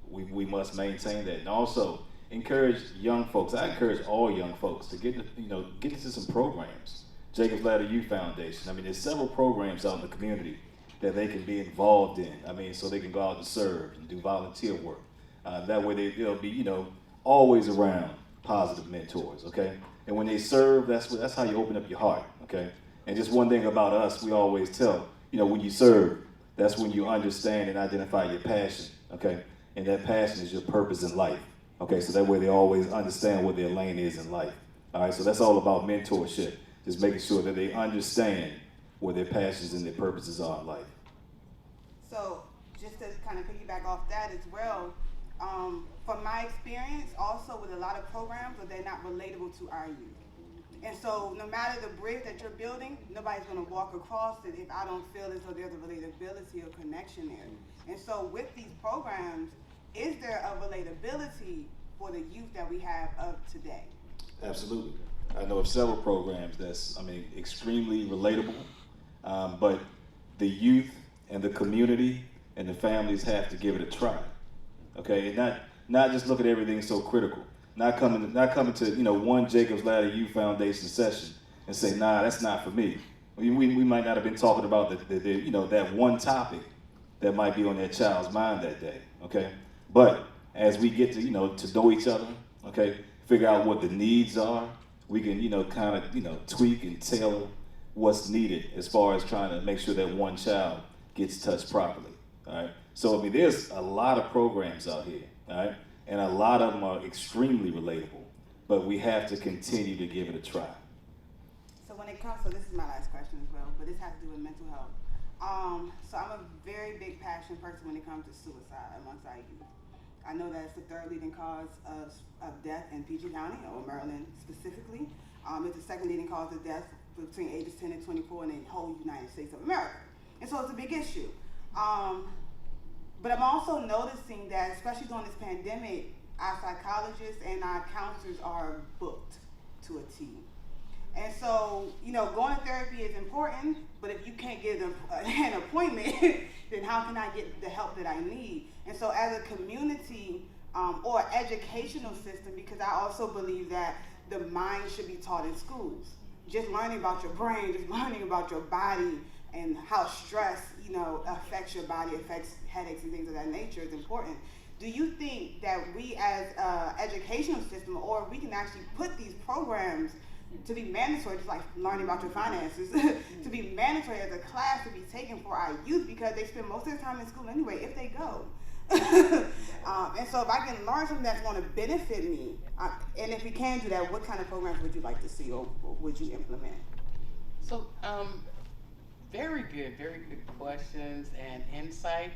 We must maintain that. And also encourage young folks. I encourage all young folks to get into some programs. Jacob's Ladder Youth Foundation. I mean, there's several programs out in the community that they can be involved in. I mean, so they can go out and serve and do volunteer work. That way they'll be, always around positive mentors, okay? And when they serve, that's how you open up your heart, okay? And just one thing about us, we always tell, when you serve, that's when you understand and identify your passion, okay? And that passion is your purpose in life, okay? So that way they always understand what their lane is in life, all right? So that's all about mentorship, just making sure that they understand where their passions and their purposes are in life. So just to kind of piggyback off that as well, from my experience also with a lot of programs, they're not relatable to our youth. And so no matter the bridge that you're building, nobody's going to walk across it if I don't feel as though there's a relatability or connection there. And so with these programs, is there a relatability for the youth that we have of today? Absolutely. I know of several programs that's, extremely relatable, but the youth and the community and the families have to give it a try, okay? And not just look at everything so critical. Not coming to one Jacob's Ladder Youth Foundation session and say, nah, that's not for me. We might not have been talking about that one topic that might be on that child's mind that day, okay? But as we get to to know each other, okay, figure out what the needs are, we can kind of tweak and tailor what's needed as far as trying to make sure that one child gets touched properly. All right. So there's a lot of programs out here. All right. And a lot of them are extremely relatable, but we have to continue to give it a try. So when it comes, so this is my last question as well, but this has to do with mental health. So I'm a very big passion person when it comes to suicide amongst our youth. I know that it's the third leading cause of death in PG County, or Maryland specifically. It's the second leading cause of death between ages 10 and 24 in the whole United States of America. And so it's a big issue. But I'm also noticing that, especially during this pandemic, our psychologists and our counselors are booked to a T. And so, going to therapy is important, but if you can't get an appointment, then how can I get the help that I need? And so as a community or educational system, because I also believe that the mind should be taught in schools. Just learning about your brain, just learning about your body and how stress, affects your body, affects headaches and things of that nature is important. Do you think that we as an educational system, or we can actually put these programs to be mandatory, just like learning about your finances, to be mandatory as a class to be taken for our youth, because they spend most of their time in school anyway, if they go. And so if I can learn something that's going to benefit me, and if we can do that, what kind of programs would you like to see or would you implement? So, very good questions and insight.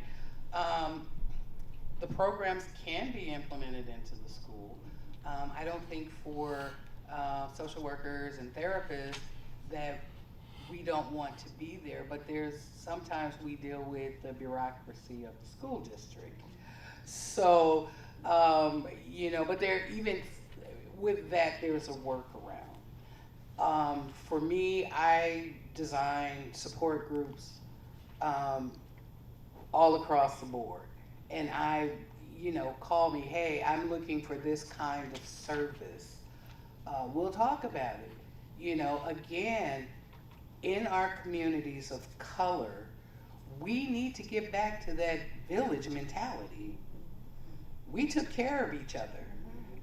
The programs can be implemented into the school. I don't think for social workers and therapists that we don't want to be there, but sometimes we deal with the bureaucracy of the school district. So, but even with that, there's a workaround. For me, I design support groups all across the board. And call me, hey, I'm looking for this kind of service. We'll talk about it. Again, in our communities of color, we need to get back to that village mentality. We took care of each other.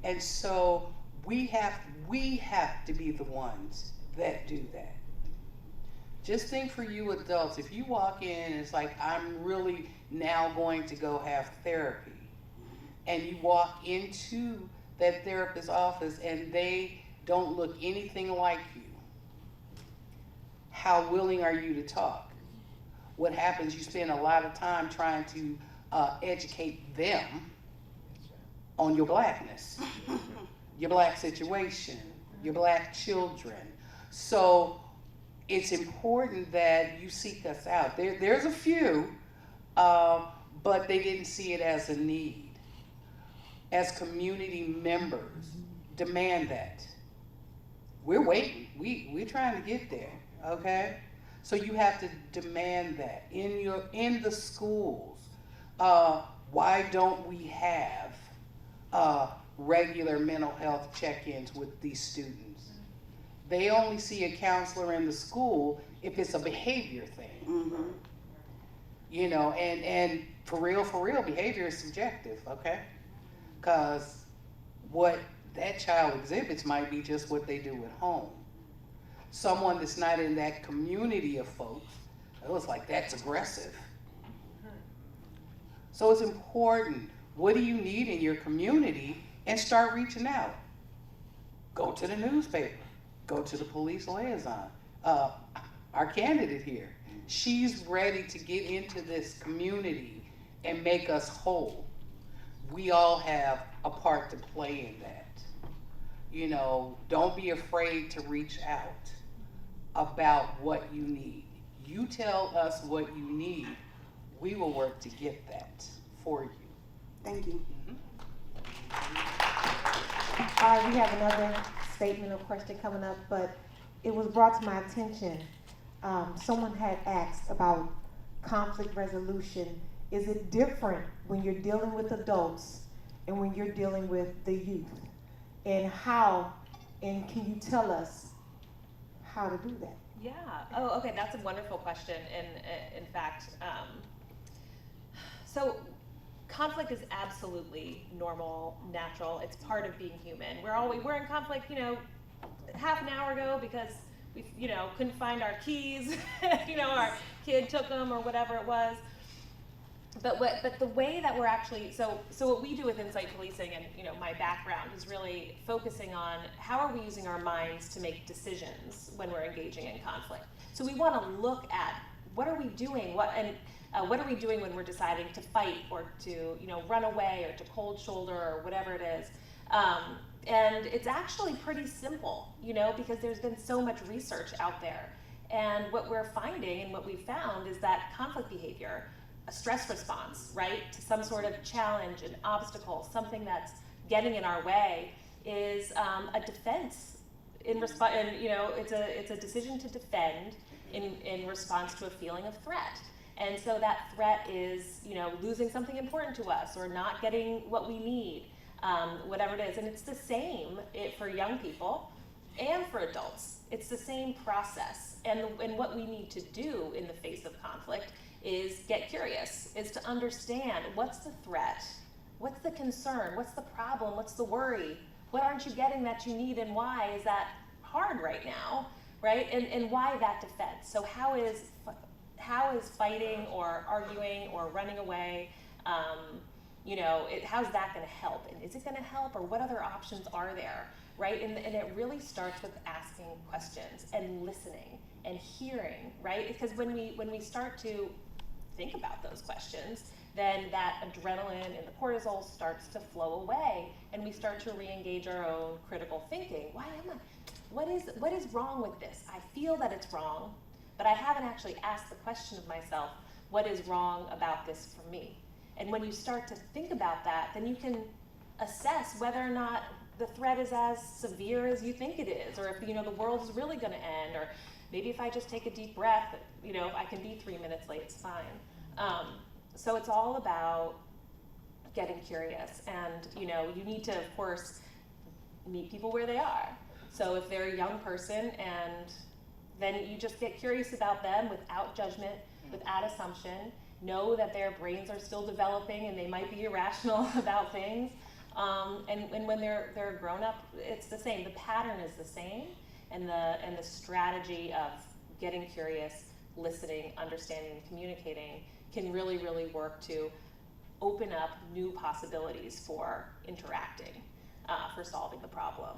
And so we have to be the ones that do that. Just think for you adults, if you walk in and it's like, I'm really now going to go have therapy, and you walk into that therapist's office and they don't look anything like you, how willing are you to talk? What happens, you spend a lot of time trying to educate them on your blackness, your black situation, your black children. So it's important that you seek us out. There's a few, but they didn't see it as a need. As community members, demand that. We're waiting. We're trying to get there, okay? So you have to demand that in the schools. Why don't we have regular mental health check-ins with these students? They only see a counselor in the school if it's a behavior thing. Mm-hmm. You know, and for real, behavior is subjective, okay? Because what that child exhibits might be just what they do at home. Someone that's not in that community of folks, it was like, that's aggressive. So it's important. What do you need in your community? And start reaching out. Go to the newspaper. Go to the police liaison. Our candidate here, she's ready to get into this community and make us whole. We all have a part to play in that. You know, don't be afraid to reach out about what you need. You tell us what you need, we will work to get that for you. Thank you. All right, we have another statement or question coming up, but it was brought to my attention. Someone had asked about conflict resolution. Is it different when you're dealing with adults and when you're dealing with the youth? And how, and can you tell us how to do that? Yeah. Oh, okay. That's a wonderful question. And in fact, so conflict is absolutely normal, natural. It's part of being human. We're in conflict, you know, half an hour ago because we, you know, couldn't find our keys. You know, our kid took them or whatever it was. But the way that we're actually, so what we do with insight policing, and you know, my background is really focusing on how are we using our minds to make decisions when we're engaging in conflict. So we want to look at what are we doing, what are we doing when we're deciding to fight or to, you know, run away or to cold shoulder or whatever it is. And it's actually pretty simple, you know, because there's been so much research out there. And what we're finding and what we've found is that conflict behavior, a stress response, right, to some sort of challenge, an obstacle, something that's getting in our way, is a defense in response. And you know, it's a decision to defend in response to a feeling of threat. And so that threat is, you know, losing something important to us or not getting what we need, whatever it is. And it's the same for young people and for adults. It's the same process. And what we need to do in the face of conflict is get curious, is to understand what's the threat, what's the concern, what's the problem, what's the worry, what aren't you getting that you need, and why is that hard right now, right? And why that defense? So how is fighting or arguing or running away, you know, how's that going to help? And is it going to help, or what other options are there, right? And it really starts with asking questions and listening and hearing, right? Because when we start to think about those questions, then that adrenaline and the cortisol starts to flow away, and we start to re-engage our own critical thinking. What is wrong with this? I feel that it's wrong, but I haven't actually asked the question of myself, what is wrong about this for me? And when you start to think about that, then you can assess whether or not the threat is as severe as you think it is, or if, you know, the world is really going to end, or maybe if I just take a deep breath, you know, I can be 3 minutes late, it's fine. So it's all about getting curious, and you know, you need to, of course, meet people where they are. So if they're a young person, and then you just get curious about them without judgment, without assumption. Know that their brains are still developing and they might be irrational about things. And when they're grown up, it's the same. The pattern is the same, and the strategy of getting curious, listening, understanding, and communicating can really, really work to open up new possibilities for interacting. for solving the problem.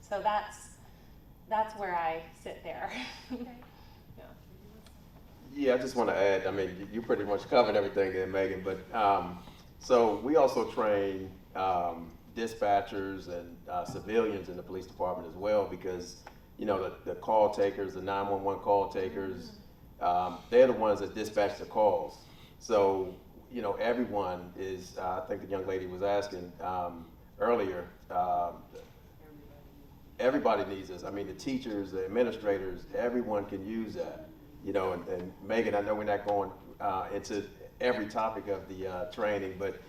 So that's where I sit there. Yeah. Yeah, I just want to add, I mean, you pretty much covered everything there, Megan, but so we also train dispatchers and civilians in the police department as well, because, you know, the call takers, the 911 call takers, they're the ones that dispatch the calls. So, you know, everyone is, I think the young lady was asking earlier, everybody needs this. I mean, the teachers, the administrators, everyone can use that. You know, and Megan, I know we're not going into every topic of the training, but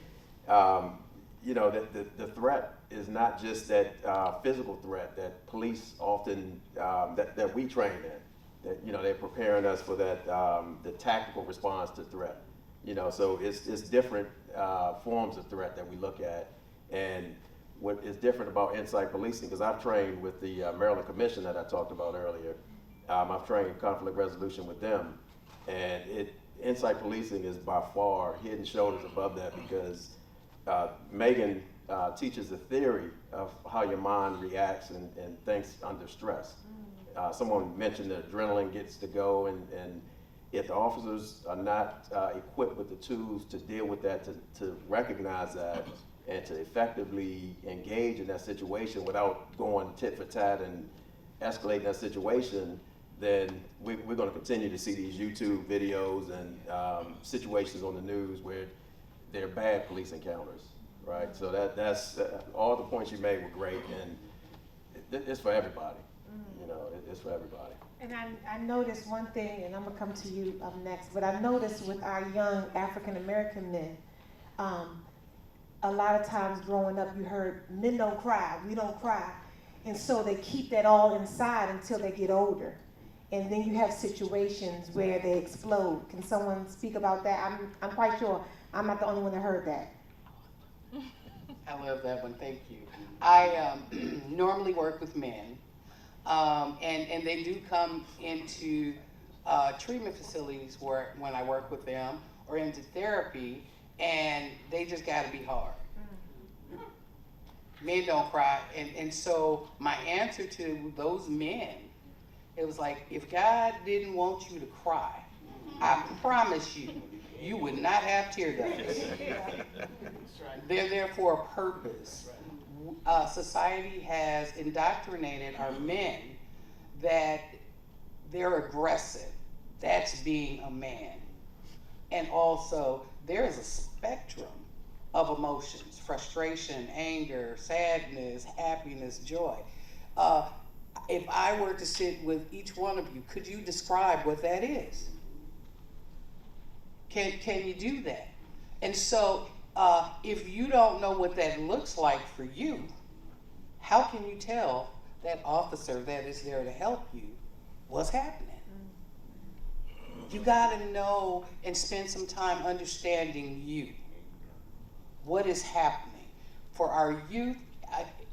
you know, the threat is not just that physical threat that police often, that we train in. That, you know, they're preparing us for that, the tactical response to threat. You know, so it's different forms of threat that we look at. And what is different about insight policing, because I've trained with the Maryland Commission that I talked about earlier. I've trained conflict resolution with them, and insight policing is by far head and shoulders above that, because Megan teaches the theory of how your mind reacts and thinks under stress. Someone mentioned that adrenaline gets to go, and if the officers are not equipped with the tools to deal with that, to recognize that, and to effectively engage in that situation without going tit for tat and escalating that situation, then we're going to continue to see these YouTube videos and situations on the news where they're bad police encounters, right? So that's all the points you made were great, and it's for everybody. You know, it's for everybody. And I noticed one thing, and I'm gonna come to you up next, but I noticed with our young African American men, a lot of times growing up, you heard men don't cry, we don't cry, and so they keep that all inside until they get older. And then you have situations where they explode. Can someone speak about that? I'm quite sure I'm not the only one that heard that. I love that one, thank you. I normally work with men, and they do come into treatment facilities when I work with them, or into therapy, and they just gotta be hard. Men don't cry, and so my answer to those men, it was like, if God didn't want you to cry, I promise you, you would not have tear ducts. They're there for a purpose. Society has indoctrinated our men that they're aggressive. That's being a man. And also, there is a spectrum of emotions: frustration, anger, sadness, happiness, joy. If I were to sit with each one of you, could you describe what that is? Can you do that? And so, if you don't know what that looks like for you, how can you tell that officer that is there to help you what's happening? You gotta know and spend some time understanding you. What is happening? For our youth,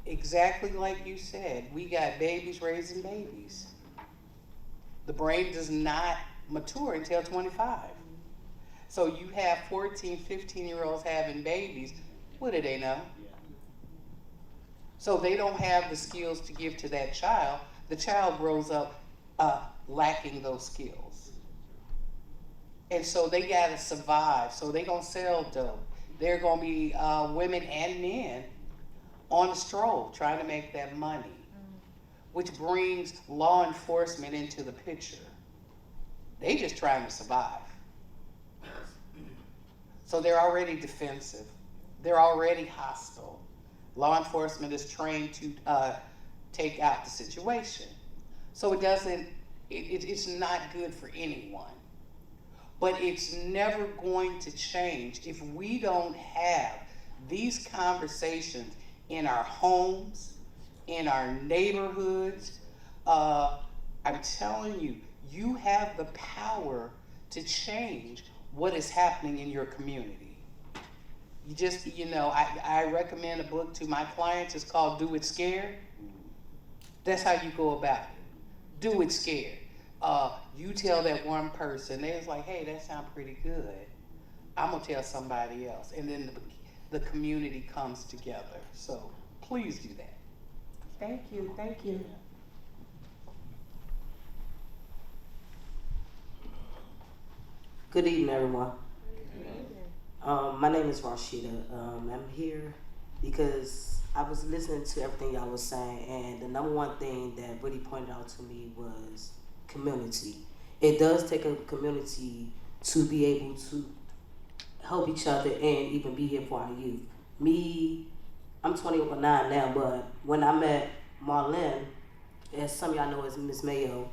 exactly like you said, we got babies raising babies. The brain does not mature until 25. So you have 14, 15-year-olds having babies. What do they know? So they don't have the skills to give to that child. The child grows up lacking those skills. And so they gotta survive. So they gonna sell dope. They're gonna be women and men on the stroll trying to make that money, which brings law enforcement into the picture. They just trying to survive. So they're already defensive. They're already hostile. Law enforcement is trained to take out the situation. So it's not good for anyone. But it's never going to change if we don't have these conversations in our homes, in our neighborhoods. I'm telling you, you have the power to change what is happening in your community. You just, I recommend a book to my clients. It's called Do It Scared. That's how you go about it. Do it scared. You tell that one person, they was like, hey, that sounds pretty good. I'm gonna tell somebody else. And then the community comes together. So please do that. Thank you, thank you. Good evening, everyone. My name is Rashida. I'm here because I was listening to everything y'all was saying, and the number one thing that really pointed out to me was community. It does take a community to be able to help each other and even be here for our youth. Me, I'm 29 now, but when I met Marlene, as some of y'all know as Miss Mayo,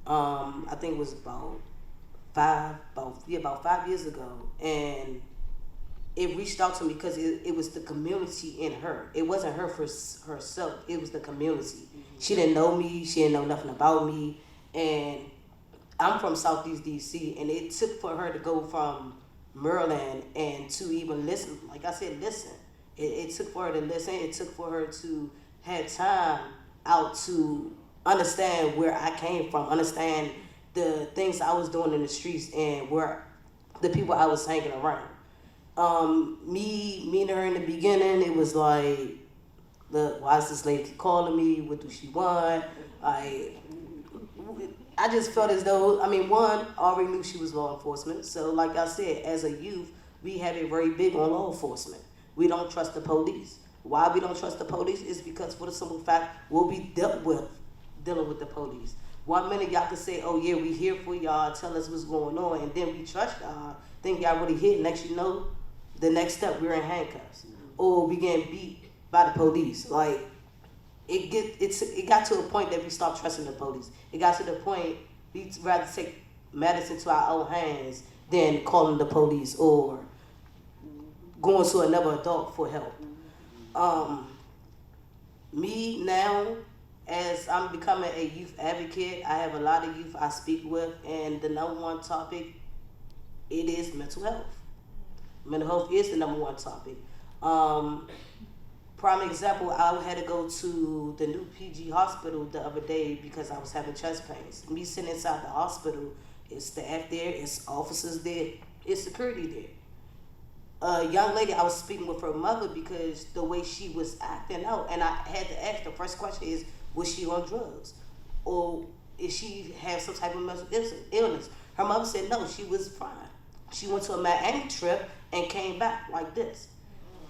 I think it was about 5 years ago, and it reached out to me because it was the community in her. It wasn't her for herself, it was the community. She didn't know me, she didn't know nothing about me, and I'm from Southeast DC, and it took for her to go from Maryland and to even listen, like I said, listen. It took for her to listen, it took for her to have time out to understand where I came from, understand the things I was doing in the streets and where the people I was hanging around. Me and her in the beginning, it was like, look, why is this lady calling me? What do she want? I just felt as though, one, I already knew she was law enforcement. So like I said, as a youth, we have it very big on law enforcement. We don't trust the police. Why we don't trust the police is because for the simple fact, we'll be dealing with the police. 1 minute y'all can say, oh yeah, we here for y'all, tell us what's going on, and then we trust y'all, think y'all really hit, next you know, the next step we're in handcuffs. Or we getting beat by the police. Like, it got to a point that we stopped trusting the police. It got to the point we'd rather take matters into our own hands than calling the police or going to another adult for help. Me now, as I'm becoming a youth advocate, I have a lot of youth I speak with, and the number one topic, it is mental health. Mental health is the number one topic. Prime example, I had to go to the new PG hospital the other day because I was having chest pains. Me sitting inside the hospital, it's staff there, it's officers there, it's security there. A young lady, I was speaking with her mother because the way she was acting out, and I had to ask, the first question is, was she on drugs? Or is she have some type of mental illness? Her mother said no, she was fine. She went to a Miami trip and came back like this.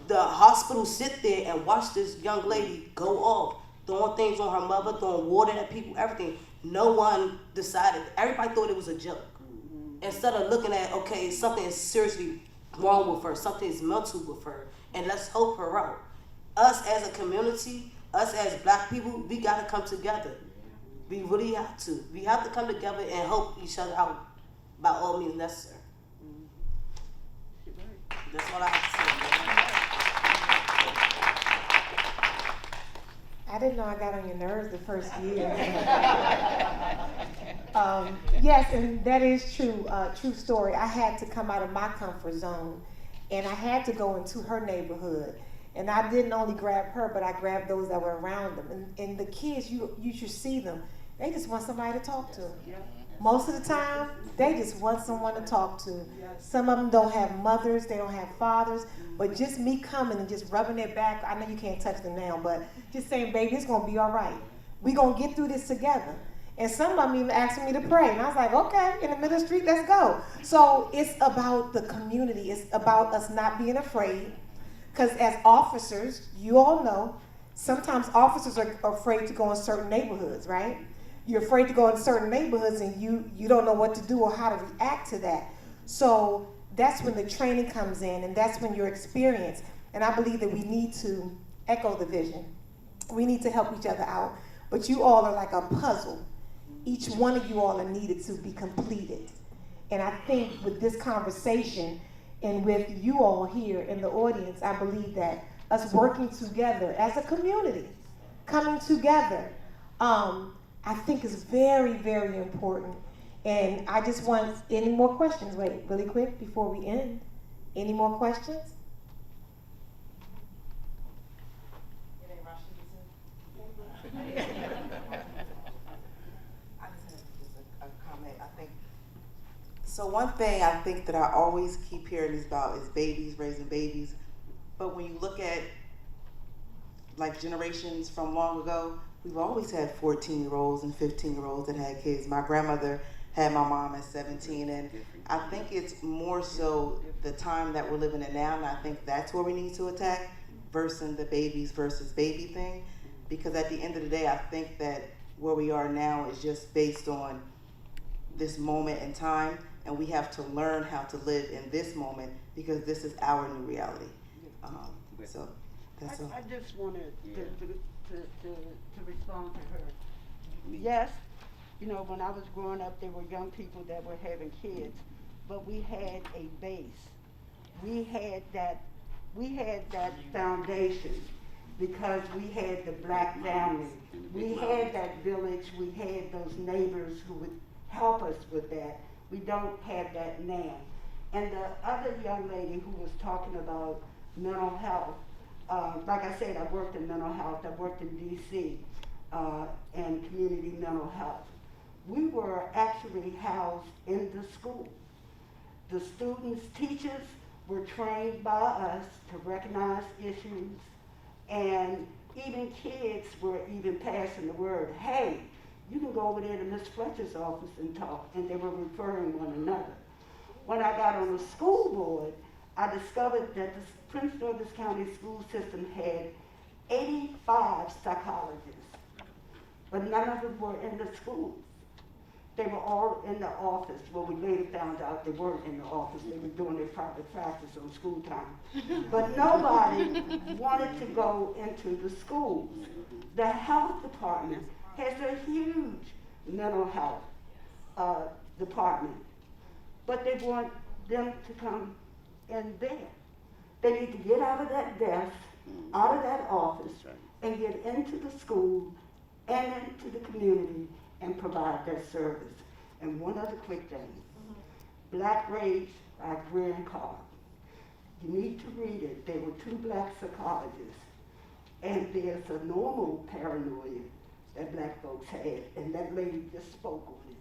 The hospital sit there and watch this young lady go off, throwing things on her mother, throwing water at people, everything. No one decided, everybody thought it was a joke. Instead of looking at, okay, something is seriously wrong with her, something is mental with her, and let's help her out. Us as a community, us as black people, we gotta come together. We really have to. We have to come together and help each other out by all means necessary. That's all I have to say. I didn't know I got on your nerves the first year. Yes, and that is true, true story. I had to come out of my comfort zone, and I had to go into her neighborhood. And I didn't only grab her, but I grabbed those that were around them. And the kids, you should see them. They just want somebody to talk to. Most of the time, they just want someone to talk to. Some of them don't have mothers, they don't have fathers, but just me coming and just rubbing their back, I know you can't touch them now, but just saying, baby, it's gonna be all right. We're gonna get through this together. And some of them even asked me to pray, and I was like, okay, in the middle of the street, let's go. So it's about the community, it's about us not being afraid, because as officers, you all know, sometimes officers are afraid to go in certain neighborhoods, right? You're afraid to go in certain neighborhoods and you don't know what to do or how to react to that. So that's when the training comes in, and that's when your experience. And I believe that we need to echo the vision. We need to help each other out. But you all are like a puzzle. Each one of you all are needed to be completed. And I think with this conversation and with you all here in the audience, I believe that us working together as a community, coming together, I think is very, very important. And I just want, any more questions? Wait, really quick before we end. Any more questions? I just have a comment. I think so. One thing I think that I always keep hearing is about is babies, raising babies. But when you look at like generations from long ago, we've always had 14-year-olds and 15-year-olds that had kids. My grandmother had my mom at 17, and I think it's more so the time that we're living in now, and I think that's where we need to attack versus the babies versus baby thing. Because at the end of the day, I think that where we are now is just based on this moment in time, and we have to learn how to live in this moment because this is our new reality. So that's all. I just wanted to respond to her. Yes, you know, when I was growing up, there were young people that were having kids, but we had a base. We had that foundation because we had the black family. We had that village. We had those neighbors who would help us with that. We don't have that now. And the other young lady who was talking about mental health, like I said, I worked in mental health. I worked in DC and community mental health. We were actually housed in the school. The students, teachers were trained by us to recognize issues, and even kids were even passing the word, hey, you can go over there to Miss Fletcher's office and talk, and they were referring one another. When I got on the school board, I discovered that the Prince George's County school system had 85 psychologists, but none of them were in the schools. They were all in the office. Well, we later found out they weren't in the office. They were doing their private practice on school time. But nobody wanted to go into the schools. The health department has a huge mental health department, but they want them to come in there. They need to get out of that desk, out of that office, and get into the school and into the community and provide that service. And one other quick thing. Black Rage by Graham Carr. You need to read it. There were two black psychologists. And there's a normal paranoia that black folks had, and that lady just spoke on it.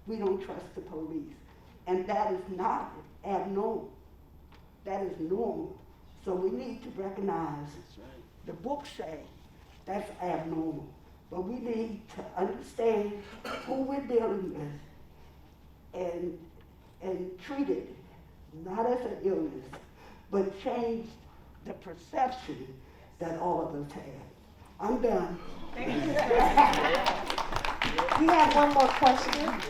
We don't trust the police. And that is not abnormal. That is normal. So we need to recognize, the books say that's abnormal. But we need to understand who we're dealing with and treat it not as an illness, but change the perception that all of us have. I'm done. Thank you. We have one more question.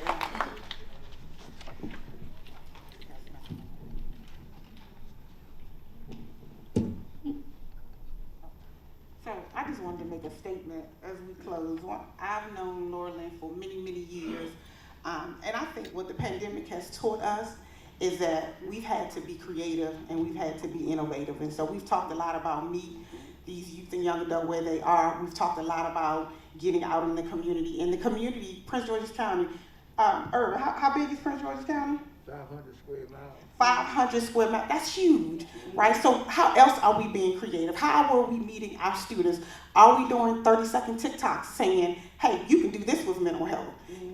So I just wanted to make a statement as we close. I've known Laura Lynn for many, many years, and I think what the pandemic has taught us is that we've had to be creative and we've had to be innovative. And so we've talked a lot about meet these youth and young adult where they are. We've talked a lot about getting out in the community. In the community, Prince George's County, Irv, how big is Prince George's County? 500 square miles. 500 square miles, that's huge, right? So how else are we being creative? How are we meeting our students? Are we doing 30-second TikToks saying, hey, you can do this with mental health?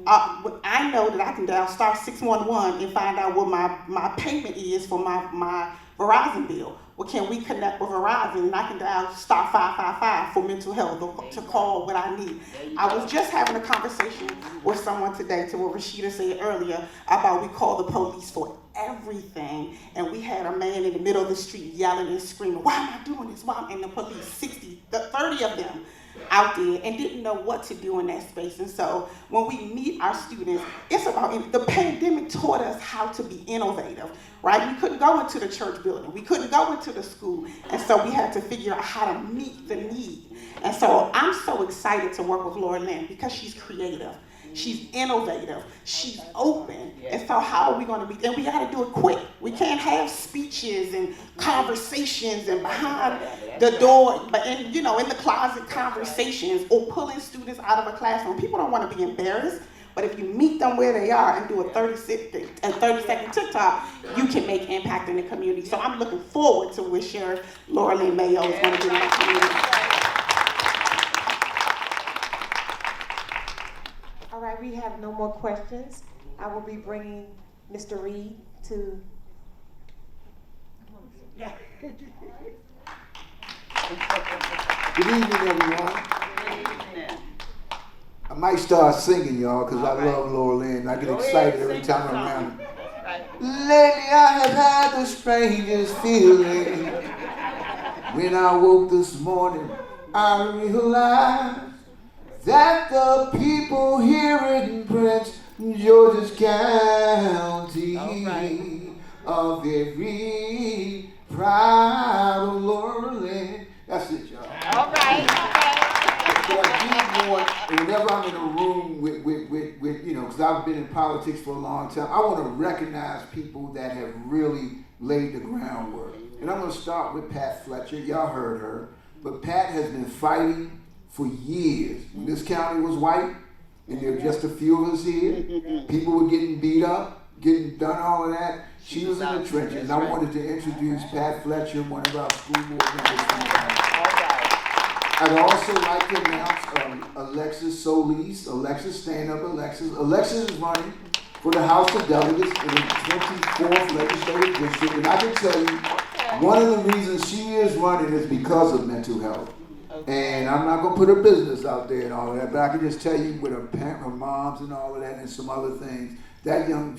I know that I can dial star 611 and find out what my payment is for my Verizon bill. Well, can we connect with Verizon and I can dial star 555 for mental health to call what I need? I was just having a conversation with someone today to what Rashida said earlier about we call the police for everything, and we had a man in the middle of the street yelling and screaming, why am I doing this? Why? And the police, 30 of them out there, and didn't know what to do in that space. And so when we meet our students, it's about, the pandemic taught us how to be innovative, right? We couldn't go into the church building. We couldn't go into the school. And so we had to figure out how to meet the need. And so I'm so excited to work with Laura Lynn because she's creative. She's innovative. She's open. And so how are we going to be? And we got to do it quick. We can't have speeches and conversations and behind the door, but in the closet conversations or pulling students out of a classroom. People don't want to be embarrassed. But if you meet them where they are and do a 30-second TikTok, you can make impact in the community. So I'm looking forward to what Sheriff Laura Lynn Mayo is going to do in the community. All right, we have no more questions. I will be bringing Mr. Reed to. Yeah. Good evening, everyone. I might start singing, y'all, because I love Laura Lynn. I get excited every time I'm around her. Lately I have had the strangest feeling. When I woke this morning, I realized that the people here in Prince George's County are very proud of Laura Lynn. That's it, y'all. All right. But I do want, whenever I'm in a room with you know, because I've been in politics for a long time, I want to recognize people that have really laid the groundwork. And I'm going to start with Pat Fletcher. Y'all heard her. But Pat has been fighting for years. When this county was white, and there were just a few of us here, people were getting beat up, getting done all of that. She was in the trenches. And I wanted to introduce Pat Fletcher, one of our school board members. I'd also like to announce Alexis Solis. Alexis, stand up, Alexis. Alexis is running for the House of Delegates in the 24th Legislative District. And I can tell you, one of the reasons she is running is because of mental health. And I'm not going to put her business out there and all of that, but I can just tell you with her moms and all of that and some other things,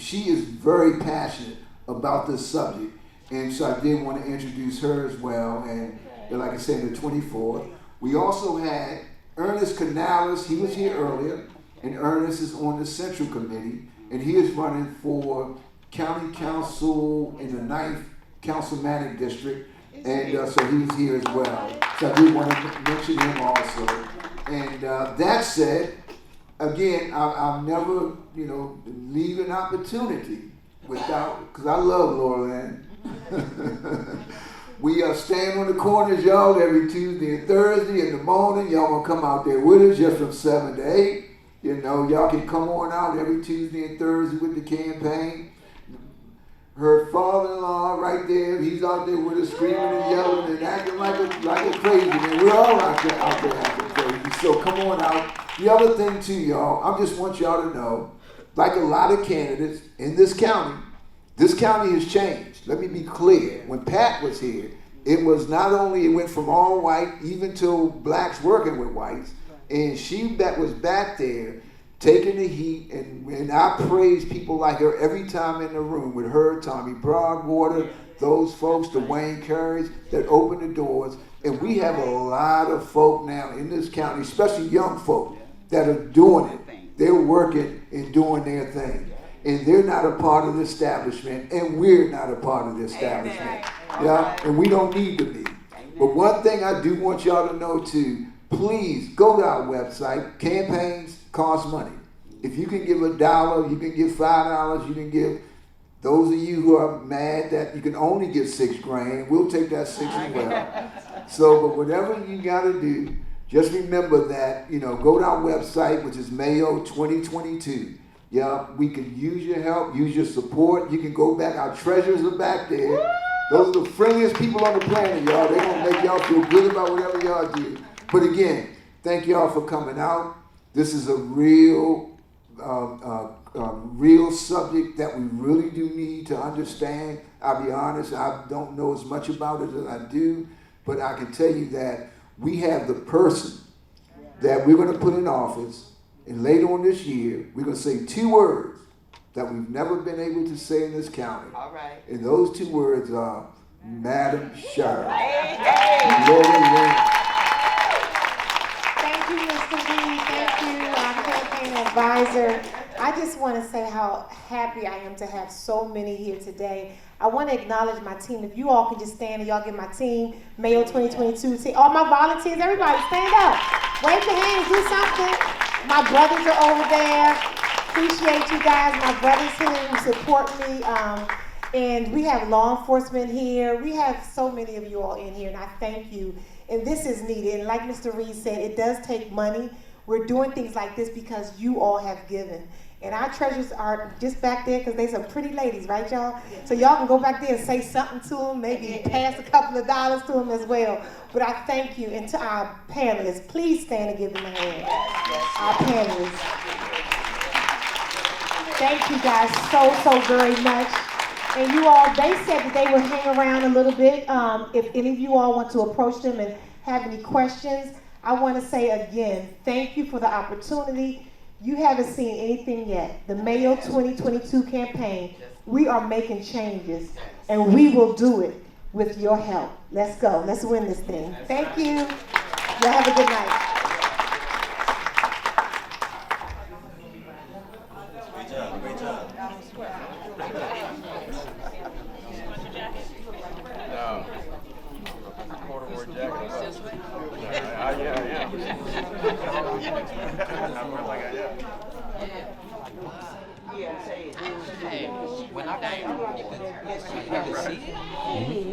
she is very passionate about this subject. And so I did want to introduce her as well. And like I said, the 24th. We also had Ernest Canales. He was here earlier, and Ernest is on the Central Committee, and he is running for County Council in the 9th Councilmanic District, and so he was here as well. So I did want to mention him also. And that said, again, I'll never, leave an opportunity without, because I love Laura Lynn. We are staying on the corners, y'all, every Tuesday and Thursday in the morning. Y'all gonna come out there with us just from 7 to 8. Y'all can come on out every Tuesday and Thursday with the campaign. Her father-in-law right there, he's out there with us screaming and yelling and acting like a crazy man. We're all out there acting crazy. So come on out. The other thing too, y'all, I just want y'all to know, like a lot of candidates in this county has changed. Let me be clear. When Pat was here, it was not only, it went from all white, even to blacks working with whites, and she that was back there taking the heat, and I praise people like her every time in the room with her, Tommy Broadwater, those folks, the Wayne Currys, that opened the doors. And we have a lot of folk now in this county, especially young folk, that are doing it. They're working and doing their thing. And they're not a part of the establishment, and we're not a part of the establishment. Yeah, and we don't need to be. But one thing I do want y'all to know too, please go to our website. Campaigns cost money. If you can give $1, you can give $5, you can give, those of you who are mad that you can only give $6 grand, we'll take that 6 as well. So, but whatever you gotta do, just remember that, go to our website, which is Mayo 2022. Yeah, we can use your help, use your support. You can go back. Our treasurers are back there. Woo! Those are the friendliest people on the planet, y'all. They're going to make y'all feel good about whatever y'all do. But again, thank y'all for coming out. This is a real subject that we really do need to understand. I'll be honest, I don't know as much about it as I do, but I can tell you that we have the person that we're going to put in office. And later on this year, we're going to say 2 words that we've never been able to say in this county. All right. And those 2 words are Madam Sheriff. Laura Lynn. Thank you, Mr. Reed. Thank you, our campaign advisor. I just want to say how happy I am to have so many here today. I want to acknowledge my team. If you all can just stand and y'all give my team, Mayo 2022 team, all my volunteers, everybody stand up. Wave your hands, do something. My brothers are over there. Appreciate you guys. My brothers here who support me. And we have law enforcement here. We have so many of you all in here, and I thank you. And this is needed. And like Mr. Reed said, it does take money. We're doing things like this because you all have given. And our treasures are just back there because they're some pretty ladies, right, y'all? So y'all can go back there and say something to them, maybe pass a couple of dollars to them as well. But I thank you. And to our panelists, please stand and give them a hand. Our panelists. Thank you guys so very much. And you all, they said that they would hang around a little bit. If any of you all want to approach them and have any questions, I want to say again, thank you for the opportunity. You haven't seen anything yet. The Mayo 2022 campaign, we are making changes, and we will do it with your help. Let's go. Let's win this thing. Thank you. Y'all have a good night. Great job. Great job. No. Corduroy jacket. Yeah. I feel like Hey, when I came, you could see it.